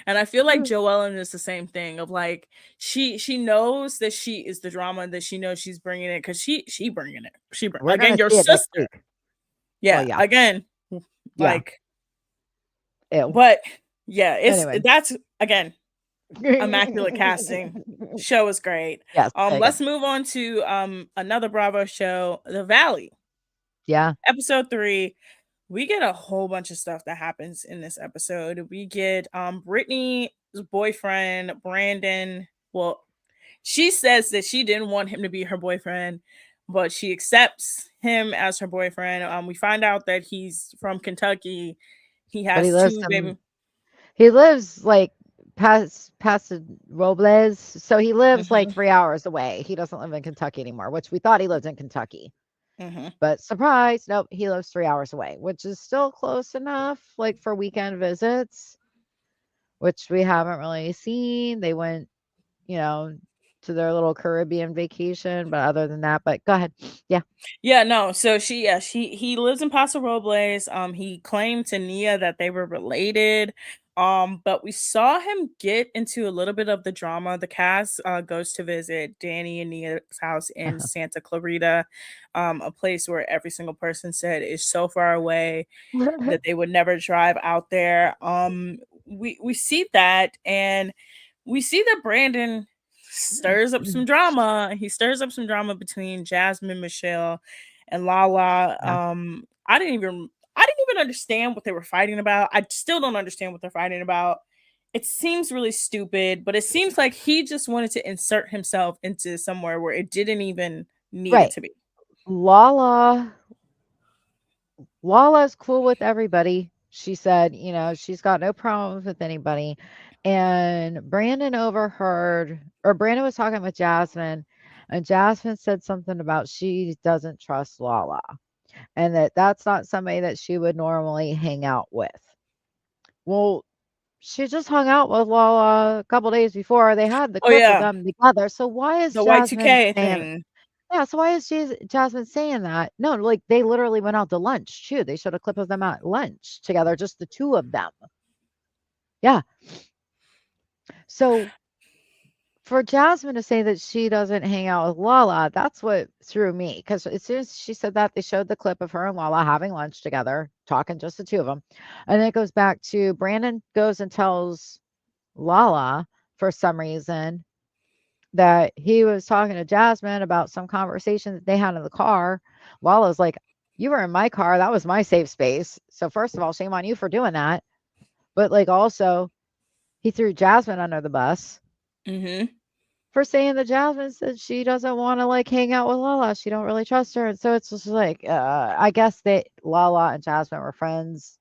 And I feel like Joellen is the same thing of like she knows that she is the drama, that she knows she's bringing it because she bringing it. We're Again, gonna your see it next sister. week. Well, Yeah, yeah. again, Yeah. like, Ew. but yeah, Anyway. that's again immaculate casting. Show is great. Yes, Let's again. move on to another Bravo show, The Valley, Yeah. episode 3. We get a whole bunch of stuff that happens in this episode. We get Brittany's boyfriend, Brandon. Well, she says that she didn't want him to be her boyfriend, but she accepts him as her boyfriend. We find out that he's from Kentucky. He But has two baby. he lives like past Robles, so he lives like Mhm, 3 hours away. He doesn't live in Kentucky anymore, which we thought he lived in Kentucky. mhm. But surprise, nope, he lives 3 hours away, which is still close enough like for weekend visits, which we haven't really seen. They went, you know, to their little Caribbean vacation, but other than that, but go ahead. Yeah. Yeah, no. So he lives in Paso Robles. He claimed to Nia that they were related. But we saw him get into a little bit of the drama. The cast goes to visit Danny and Nia's house in Santa Clarita, a place where every single person said is so far away that they would never drive out there. We see that, and we see that Brandon stirs up some drama. He stirs up some drama between Jasmine, Michelle, and Lala. Yeah. I didn't even understand what they were fighting about. I still don't understand what they're fighting about. it seems really stupid, but it seems like he just wanted to insert himself into somewhere where it didn't even need it Right. to be. Lala Lala's cool with everybody. She said, she's got no problems with anybody. And Brandon overheard, or Brandon was talking with Jasmine, and Jasmine said something about she doesn't trust Lala and that that's not somebody that she would normally hang out with. Well, she just hung out with Lala a couple days before. They had the Oh clip of yeah, them together. So why is the Jasmine Y2K saying thing. yeah, so why is Jasmine saying that? No, like, they literally went out to lunch too. They showed a clip of them at lunch together, just the 2 of them. Yeah. So, for Jasmine to say that she doesn't hang out with Lala, that's what threw me. Because as soon as she said that, they showed the clip of her and Lala having lunch together, talking just the 2 of them. And then it goes back to Brandon goes and tells Lala, for some reason, that he was talking to Jasmine about some conversation that they had in the car. Lala's like, "You were in my car. That was my safe space. So first of all, shame on you for doing that." But like also, he threw Jasmine under the bus Mm-hmm. for saying that Jasmine said she doesn't want to like hang out with Lala. She don't really trust her. And so it's just like, I guess that Lala and Jasmine were friends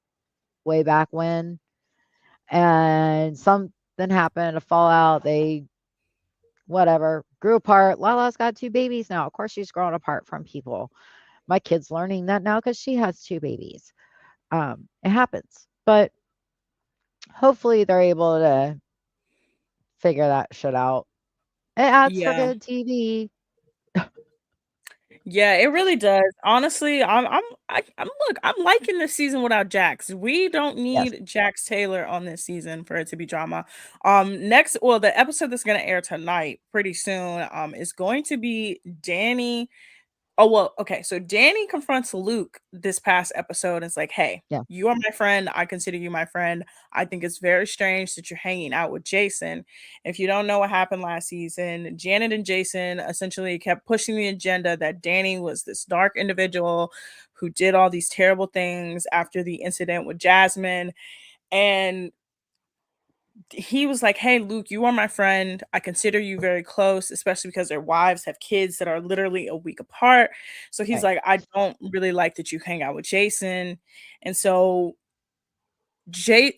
way back when, and something happened, a fallout. They whatever, grew apart. Lala's got 2 babies now. Of course, she's grown apart from people. My kid's learning that now because she has 2 babies. It happens, but hopefully they're able to figure that shit out. It adds for Yeah. good TV. Yeah, it really does. Honestly, I'm look, I'm liking this season without Jax. We don't Yes, need Jax Taylor on this season for it to be drama. Next, well, the episode that's gonna air tonight, pretty soon, is going to be Danny. Oh, well, okay. So Danny confronts Luke this past episode and it's like, hey, yeah, you are my friend. I consider you my friend. I think it's very strange that you're hanging out with Jason. If you don't know what happened last season, Janet and Jason essentially kept pushing the agenda that Danny was this dark individual who did all these terrible things after the incident with Jasmine. And he was like, "Hey, Luke, you are my friend. I consider you very close, especially because their wives have kids that are literally a week apart." So he's right, like, "I don't really like that you hang out with Jason." And so Jay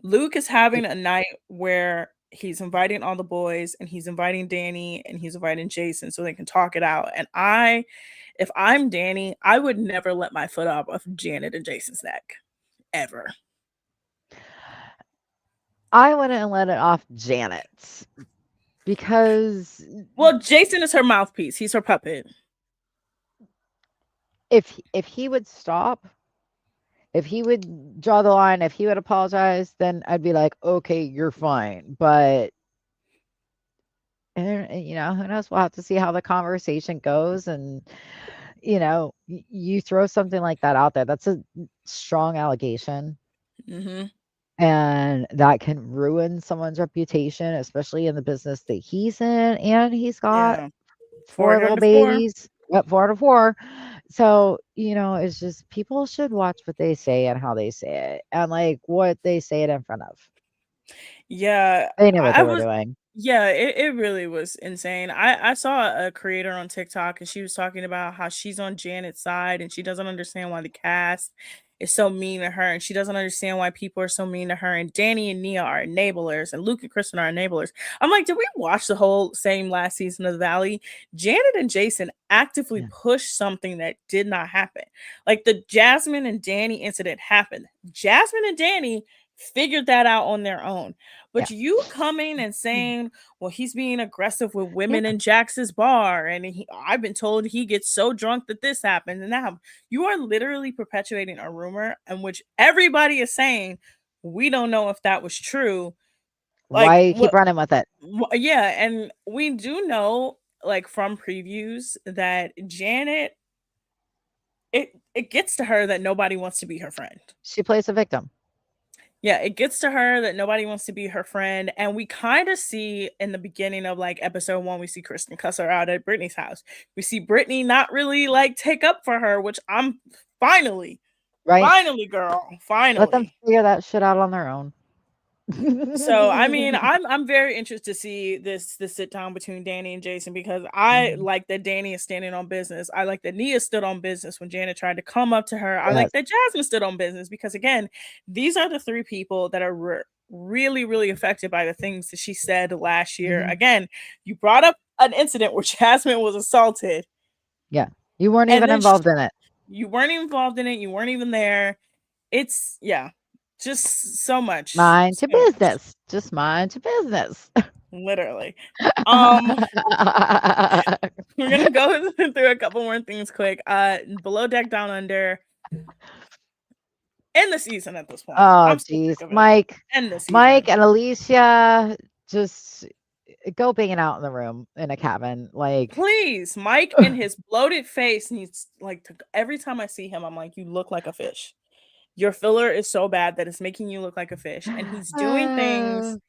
Luke is y- having a night where he's inviting all the boys and he's inviting Danny and he's inviting Jason so they can talk it out. And if I'm Danny, I would never let my foot off of Janet and Jason's neck ever. I wouldn't let it off Janet's because Well, Jason is her mouthpiece. He's her puppet. if he would stop, if he would draw the line, if he would apologize, then I'd be like, okay, you're fine. But who knows? We'll have to see how the conversation goes. And, you throw something like that out there, that's a strong allegation. Mhm. And that can ruin someone's reputation, especially in the business that he's in. And he's got Yeah. 4 little 404. babies. Yep, 4 to 4. So, it's just people should watch what they say and how they say it and like what they say it in front of. Yeah, They knew what I they were was doing. yeah, it really was insane. I saw a creator on TikTok and she was talking about how she's on Janet's side and she doesn't understand why the cast is so mean to her and she doesn't understand why people are so mean to her and Danny and Nia are enablers and Luke and Kristen are enablers. I'm like, did we watch the whole same last season of the Valley? Janet and Jason actively Yeah. pushed something that did not happen. Like the Jasmine and Danny incident happened. Jasmine and Danny figured that out on their own. Yeah. But you coming and saying, well, he's being aggressive with Yeah. women in Jax's bar, and I've been told he gets so drunk that this happened and that happened. You are literally perpetuating a rumor in which everybody is saying, we don't know if that was true. Like, Why keep running with it? yeah, and we do know, like, from previews that Janet, it gets to her that nobody wants to be her friend. She plays a victim. Yeah, it gets to her that nobody wants to be her friend. And we kind of see in the beginning of like episode 1, we see Kristen cuss her out at Brittany's house. We see Brittany not really like take up for her, which I'm finally, Right? finally, girl, Let them finally. figure that shit out on their own. So I mean, I'm very interested to see this sit down between Danny and Jason because I Mhm. like that Danny is standing on business. I like that Nia stood on business when Janet tried to come up to her. I Yes. like that Jasmine stood on business because again, these are the three people that are really really affected by the things that she said last year. Mhm. Again, you brought up an incident where Jasmine was assaulted, Yeah. You weren't and even then involved in it. you weren't even involved in it. You weren't even there. It's yeah, just so much, Mind your so much, business. Just mind your business. literally. Um, we're gonna go through a couple more things quick. Below deck, down under, end the season at this point. Oh, I'm so geez. sick of it. Mike End the season, Mike and Alicia, just go being out in the room in a cabin, like, please. Mike and his bloated face needs like to, every time I see him, I'm like, you look like a fish. Your filler is so bad that it's making you look like a fish, and he's doing things. uh,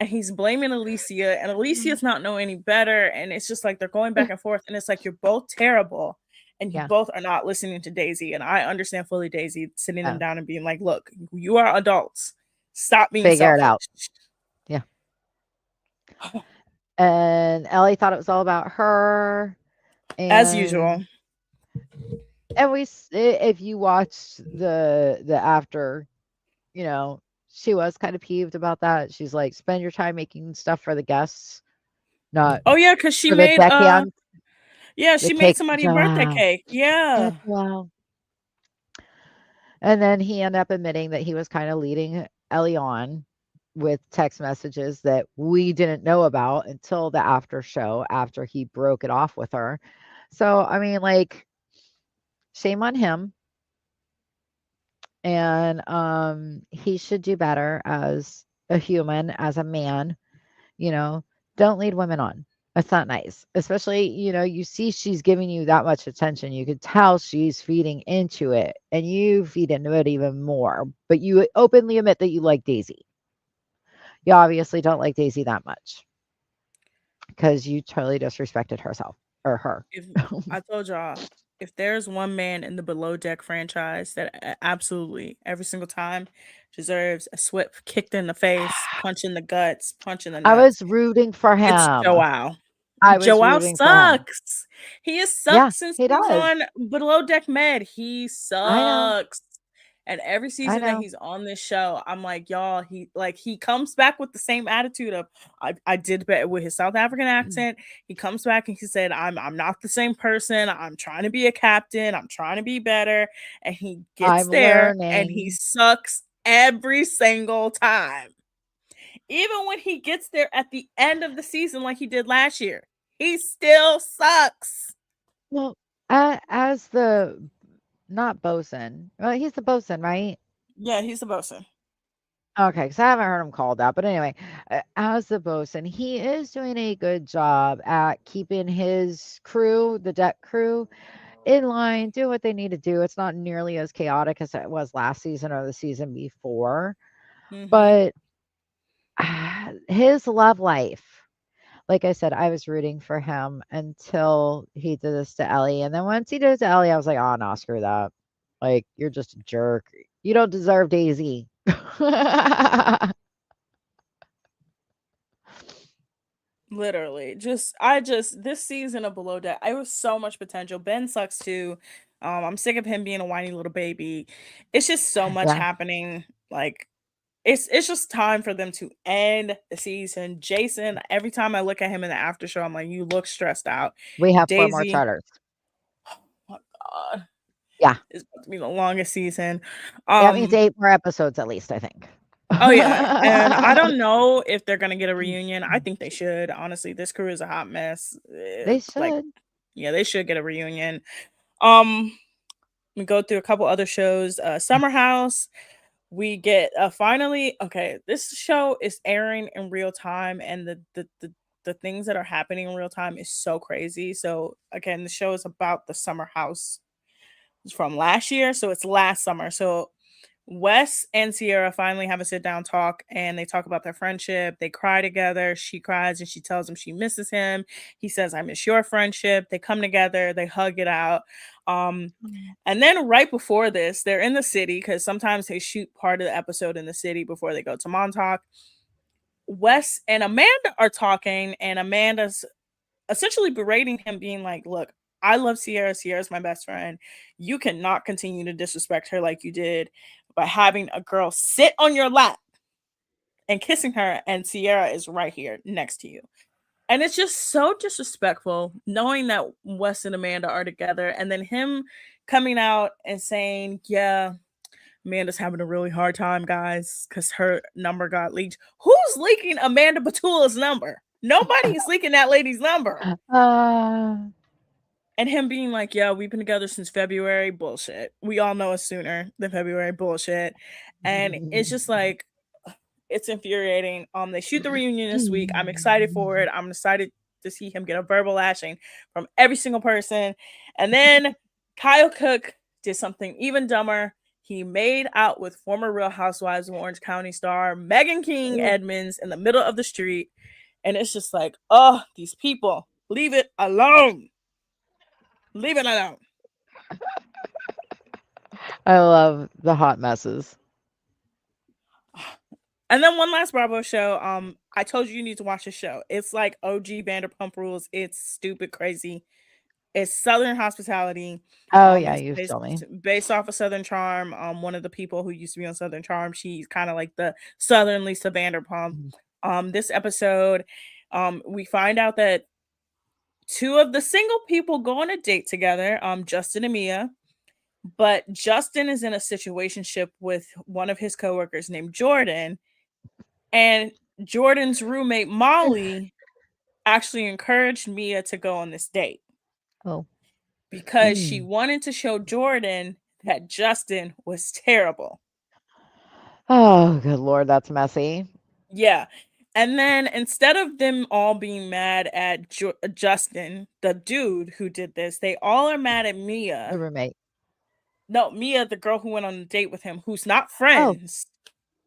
And he's blaming Alicia, and Alicia's not knowing any better. And it's just like they're going back and forth, and it's like you're both terrible, and you yeah, both are not listening to Daisy. And I understand fully Daisy sitting them yeah, down and being like, "Look, you are adults. Stop being figure it selfish." out. Yeah. And Ellie thought it was all about her, As and usual. if you watch the after, you know, she was kind of peeved about that. She's like, "Spend your time making stuff for the guests, not Oh yeah, because she for the made deckhand, yeah, the she made cake." somebody a birthday Wow. cake. Yeah. That's wow. And then he ended up admitting that he was kinda leading Ellie on with text messages that we didn't know about until the after show, after he broke it off with her. So, I mean, like, shame on him, and, he should do better as a human, as a man, you know? Don't lead women on. That's not nice. Especially, you see she's giving you that much attention. You could tell she's feeding into it, and you feed into it even more. But you openly admit that you like Daisy. You obviously don't like Daisy that much because you totally disrespected herself or her. If I told y'all, if there's one man in the Below Deck franchise that absolutely every single time deserves a swift kick in the face, punch in the guts, punch in the I nuts, was rooting for it's him. Joao. I was Joao rooting for him. sucks. He has Yeah, sucked since he he was does. on Below Deck Med. He I know. sucks. And every I season that know. he's on this show, I'm like, y'all, he comes back with the same attitude of I did better with his South African accent. He comes back and he said, I'm not the same person. I'm trying to be a captain. I'm trying to be better. And he gets I'm there and he learning. sucks every single time. Even when he gets there at the end of the season, like he did last year, he still sucks. Well, as the not bosun. Well, he's the bosun, right? Yeah, he's the bosun. Okay, because I haven't heard him called that. But anyway, as the bosun, he is doing a good job at keeping his crew, the deck crew, in line, do what they need to do. It's not nearly as chaotic as it was last season or the season before, Mm-hmm. but his love life. Like I said, I was rooting for him until he did this to Ellie. And then once he did it to Ellie, I was like, oh, no, screw that. Like, you're just a jerk. You don't deserve Daisy. Literally, this season of Below Deck, I was so much potential. Ben sucks too. I'm sick of him being a whiny little baby. It's just so much Yeah, happening. Like it's just time for them to end the season. Jason, every time I look at him in the after show, I'm like, you look stressed out. we have 4 more Daisy, charters. oh my God, Yeah, it's about to be the longest season. that means Um, 8 more episodes at least, I think. oh yeah, and I don't know if they're gonna get a reunion. I think they should. Honestly, this crew is a hot mess. They Like, should. yeah, they should get a reunion. Um, we go through a couple other shows. Summer House. We get finally okay. This show is airing in real time, and the things that are happening in real time is so crazy. So again, the show is about the summer house from last year, so it's last summer. So Wes and Sierra finally have a sit down talk and they talk about their friendship. They cry together. She cries and she tells him she misses him. He says, I miss your friendship. They come together, they hug it out. Um, Mm. and then right before this, they're in the city because sometimes they shoot part of the episode in the city before they go to Montauk. Wes and Amanda are talking, and Amanda's essentially berating him, being like, look, I love Sierra. Sierra's my best friend. You cannot continue to disrespect her like you did by having a girl sit on your lap and kissing her, and Sierra is right here next to you. And it's just so disrespectful knowing that Wes and Amanda are together, and then him coming out and saying, yeah, Amanda's having a really hard time, guys, because her number got leaked. Who's leaking Amanda Batula's number? Nobody's leaking that lady's number. Uh, And him being like, yeah, we've been together since February. Bullshit. We all know it's sooner than February. Bullshit. And it's just like, it's infuriating. They shoot the reunion this week. I'm excited for it. I'm excited to see him get a verbal lashing from every single person. And then Kyle Cook did something even dumber. He made out with former Real Housewives of Orange County star Megan King Edmonds in the middle of the street. And it's just like, oh, these people, leave it alone. Leave it alone. I love the hot messes. And then one last Bravo show. I told you need to watch the show. It's like OG Vanderpump Rules. It's stupid crazy. It's Southern Hospitality. Oh, yeah, It's you've told me. based off of Southern Charm. One of the people who used to be on Southern Charm, she's kind of like the Southern Lisa Vanderpump. Mhm. This episode, we find out that two of the single people go on a date together. Justin and Mia. But Justin is in a situationship with one of his coworkers named Jordan, and Jordan's roommate Molly actually encouraged Mia to go on this date Oh. because she wanted to show Jordan that Justin was terrible. Oh, good Lord, that's messy. Yeah. And then instead of them all being mad at Justin, the dude who did this, they all are mad at The Mia. roommate. No, Mia, the girl who went on a date with him, who's not Oh, friends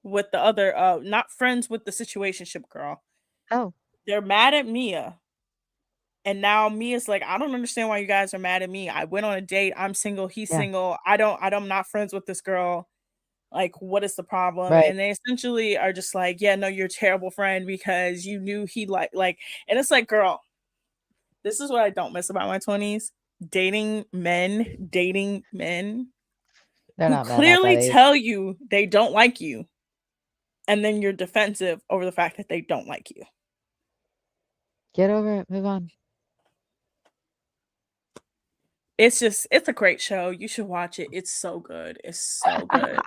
with the other, not friends with the situationship girl. oh, They're mad at Mia. And now Mia's like, I don't understand why you guys are mad at me. I went on a date. I'm single. He's yeah, single. I'm not friends with this girl. Like, what is the problem? right. And they essentially are just like, yeah, no, you're a terrible friend because you knew he like, and it's like, girl, this is what I don't miss about my 20s. Dating men They're who not men at that clearly age. tell you they don't like you. And then you're defensive over the fact that they don't like you. Get over it, move on. It's a great show. You should watch it. It's so good. It's so good.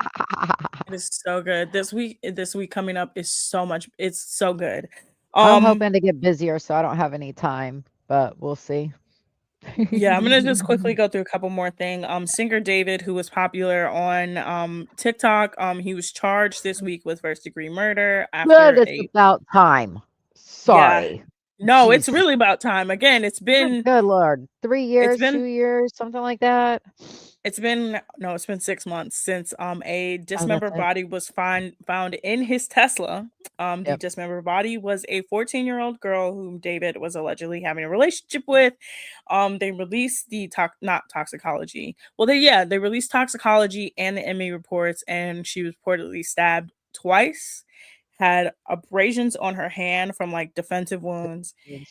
It is so good. This week coming up is so much. It's so good. I'm Um hoping to get busier so I don't have any time, but we'll see. yeah, I'm gonna just quickly go through a couple more things. Singer David, who was popular on TikTok, he was charged this week with first degree murder But after it's a about time. yeah. Sorry. No, it's Jesus. really about time. Again, Good Lord. 3 it's years, 2 been years, something like that. it's been 6 months since a Oh, that's dismembered it. body was found in his Tesla. The Yep. dismembered body was a 14-year-old girl whom David was allegedly having a relationship with. They released the not toxicology. Well, they released toxicology and the ME reports, and she was reportedly stabbed twice, had abrasions on her hand from like defensive wounds, Yes.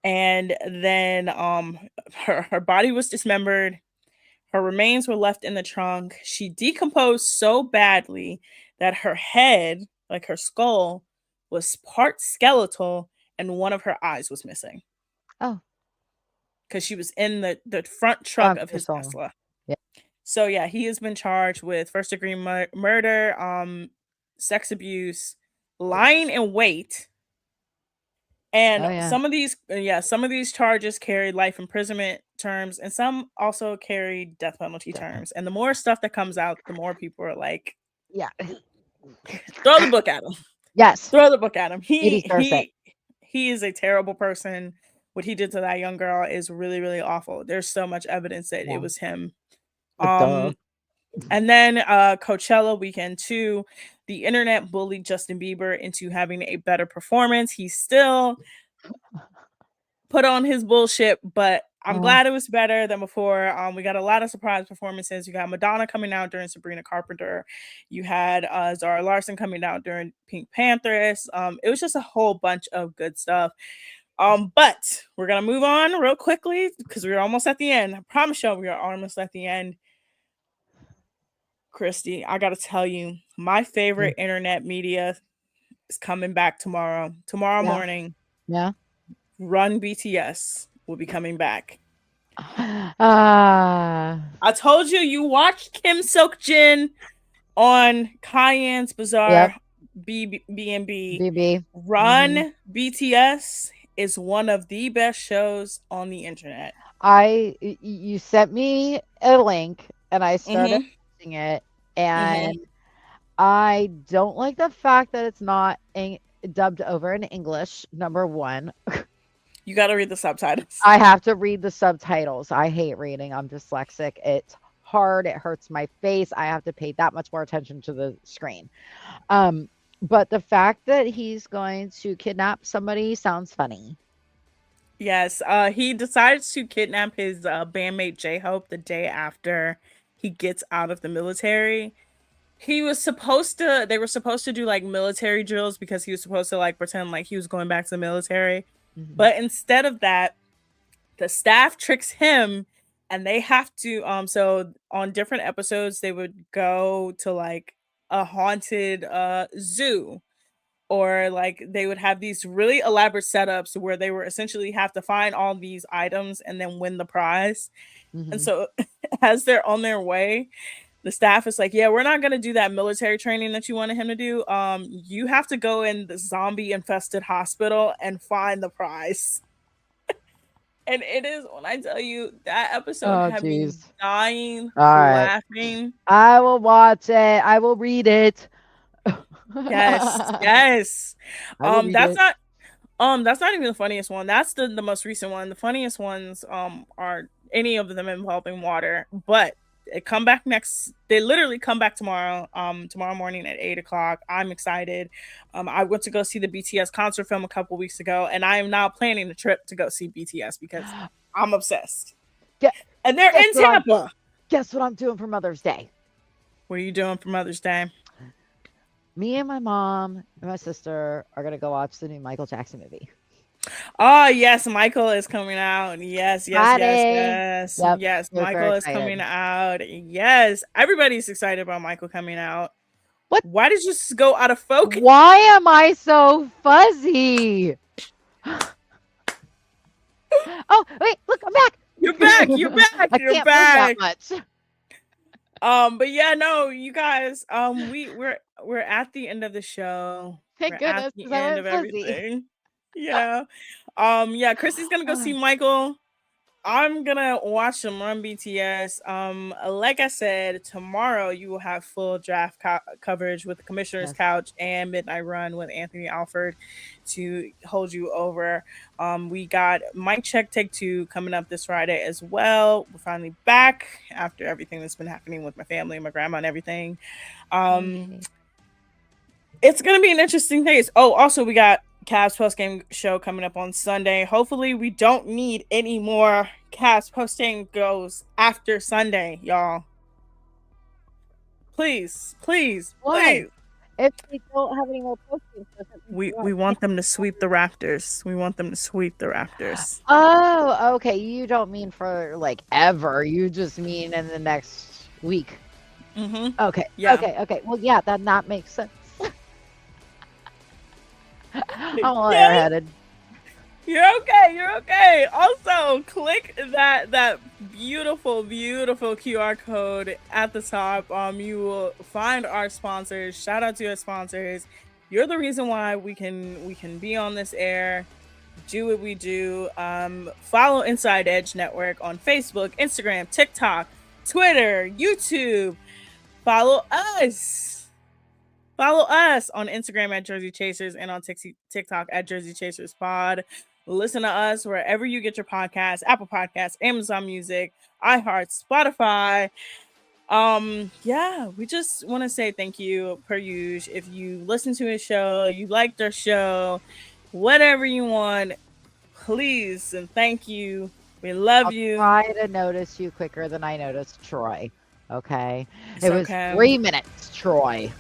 and then her body was dismembered. Her remains were left in the trunk. She decomposed so badly that her head, like her skull, was part skeletal and one of her eyes was missing Oh, because she was in the front truck I'm of so his sorry. Tesla. Yeah. So yeah, he has been charged with first degree murder, sex abuse, lying in wait, and Oh, yeah. some of these charges carry life imprisonment terms, and some also carry death penalty Definitely. terms. And the more stuff that comes out, the more people are like, Yeah. throw the book at him. Yes. Throw the book at him. He He deserves it. he he is a terrible person. What he did to that young girl is really, really awful. There's so much evidence that it Yeah. was him. Duh. Um And then Coachella weekend 2, the internet bullied Justin Bieber into having a better performance. He still put on his bullshit, but I'm Uh, glad it was better than before. We got a lot of surprise performances. You got Madonna coming out during Sabrina Carpenter. You had Zara Larson coming out during Pink Panthers. It was just a whole bunch of good stuff. But we're gonna move on real quickly because we're almost at the end. I promise y'all we are almost at the end. Christy, I gotta tell you, my yeah. favorite internet media is coming back tomorrow. Tomorrow Yeah. morning, Yeah. Run BTS will be coming back. Ah. I told you, you watched Kim Sok Jin on Cayenne's Yep. Bizarre B&B. BB. Hmm. Run BTS is one of the best shows on the internet. You sent me a link and I started Mm-hmm. watching it, Mm-hmm. and I don't like the fact that it's not dubbed over in English. Number one, You got to read the subtitles. I have to read the subtitles. I hate reading. I'm dyslexic. It's hard. It hurts my face. I have to pay that much more attention to the screen. Um, but the fact that he's going to kidnap somebody sounds funny. Yes, he decides to kidnap his bandmate J Hope the day after he gets out of the military. They were supposed to do like military drills because he was supposed to like pretend like he was going back to the military. Mhm. But instead of that, the staff tricks him and they have to so on different episodes they would go to like a haunted zoo, or like they would have these really elaborate setups where they were essentially have to find all these items and then win the prize. And Mhm. so as they're on their way, the staff is like, yeah, we're not going to do that military training that you wanted him to do. You have to go in the zombie infested hospital and find the prize. And it is, when I tell you, that episode Oh, had me jeez. dying All right. laughing. I will watch it. I will read it. Yes, I yes. will read That's it. not that's not even the funniest one. That's the most recent one. The funniest ones are any of them involving water. But they literally come back tomorrow, tomorrow morning at 8 o'clock. I'm excited. I went to go see the BTS concert film a couple weeks ago, and I am now planning a trip to go see BTS because I'm obsessed. Guess, And they're guess in what I'm Tampa. guess what I'm doing for Mother's Day. What are you doing for Mother's Day? Me and my mom and my sister are gonna go watch the new Michael Jackson movie. Oh yes, Michael is coming out. Yes, yes, yes, Friday. yes, Yep. yes. Super Michael is coming excited. out. Yes, everybody's excited about Michael coming out. What? Why did you just go out of focus? Why am I so fuzzy? Oh, wait, look, I'm back. You're back. You're back. I You're can't move that back. much. But yeah, no, you guys. We're at the end of the show. We're Thank at goodness, the because I end went of fuzzy. everything. Yeah. Yeah. Christy's gonna go see Michael. I'm gonna watch some Run BTS. Like I said, tomorrow you will have full draft coverage with the Commissioner's Yes. Couch and Midnight Run with Anthony Alford to hold you over. We got Mic Check Take Two coming up this Friday as well. We're finally back after everything that's been happening with my family and my grandma and everything. Um, Yay. it's gonna be an interesting day. Oh, also we got Cavs post game show coming up on Sunday. Hopefully, we don't need any more Cavs post game goes after Sunday, y'all. Please, please, Why? please. If they don't have any more postings, does it mean We they can't want them to have sweep the Raptors. We want them to sweep the Raptors. Oh, okay. You don't mean for like ever. You just mean in the next week. Mm-hmm. Okay. Yeah. Okay. Well, yeah, then that makes sense. I'm all Yeah. airheaded. You're okay. You're okay. Also, click that beautiful, beautiful QR code at the top. You will find our sponsors. Shout out to our sponsors. You're the reason why we can be on this air, do what we do. Follow Inside Edge Network on Facebook, Instagram, TikTok, Twitter, YouTube. Follow us. Follow us on Instagram at Jersey Chasers and on TikTok at Jersey Chasers Pod. Listen to us wherever you get your podcasts: Apple Podcasts, Amazon Music, iHeart, Spotify. Yeah, we just want to say thank you per usual. If you listen to his show, you liked our show, whatever you want, please and thank you. We love I'll you. try to notice you quicker than I noticed Troy. Okay. It's It was okay. 3 minutes, Troy.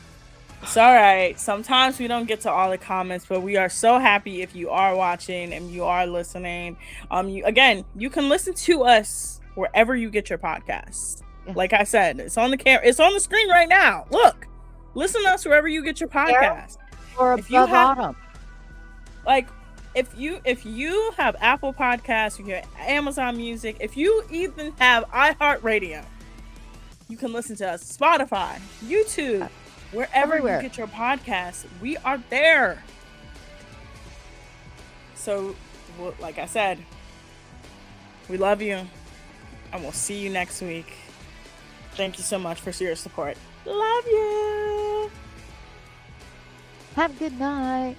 It's all right. Sometimes we don't get to all the comments, but we are so happy if you are watching and you are listening. You can listen to us wherever you get your podcasts. Yes. Like I said, it's on the camera. It's on the screen right now. Look, listen to us wherever you get your podcast. Or If you above have bottom. like, if you have Apple Podcasts, you have Amazon Music, if you even have iHeartRadio, you can listen to us. Spotify, YouTube. Wherever Everywhere. you get your podcasts, we are there. So, like I said, we love you, and we'll see you next week. Thank you so much for your support. Love you. Have a good night.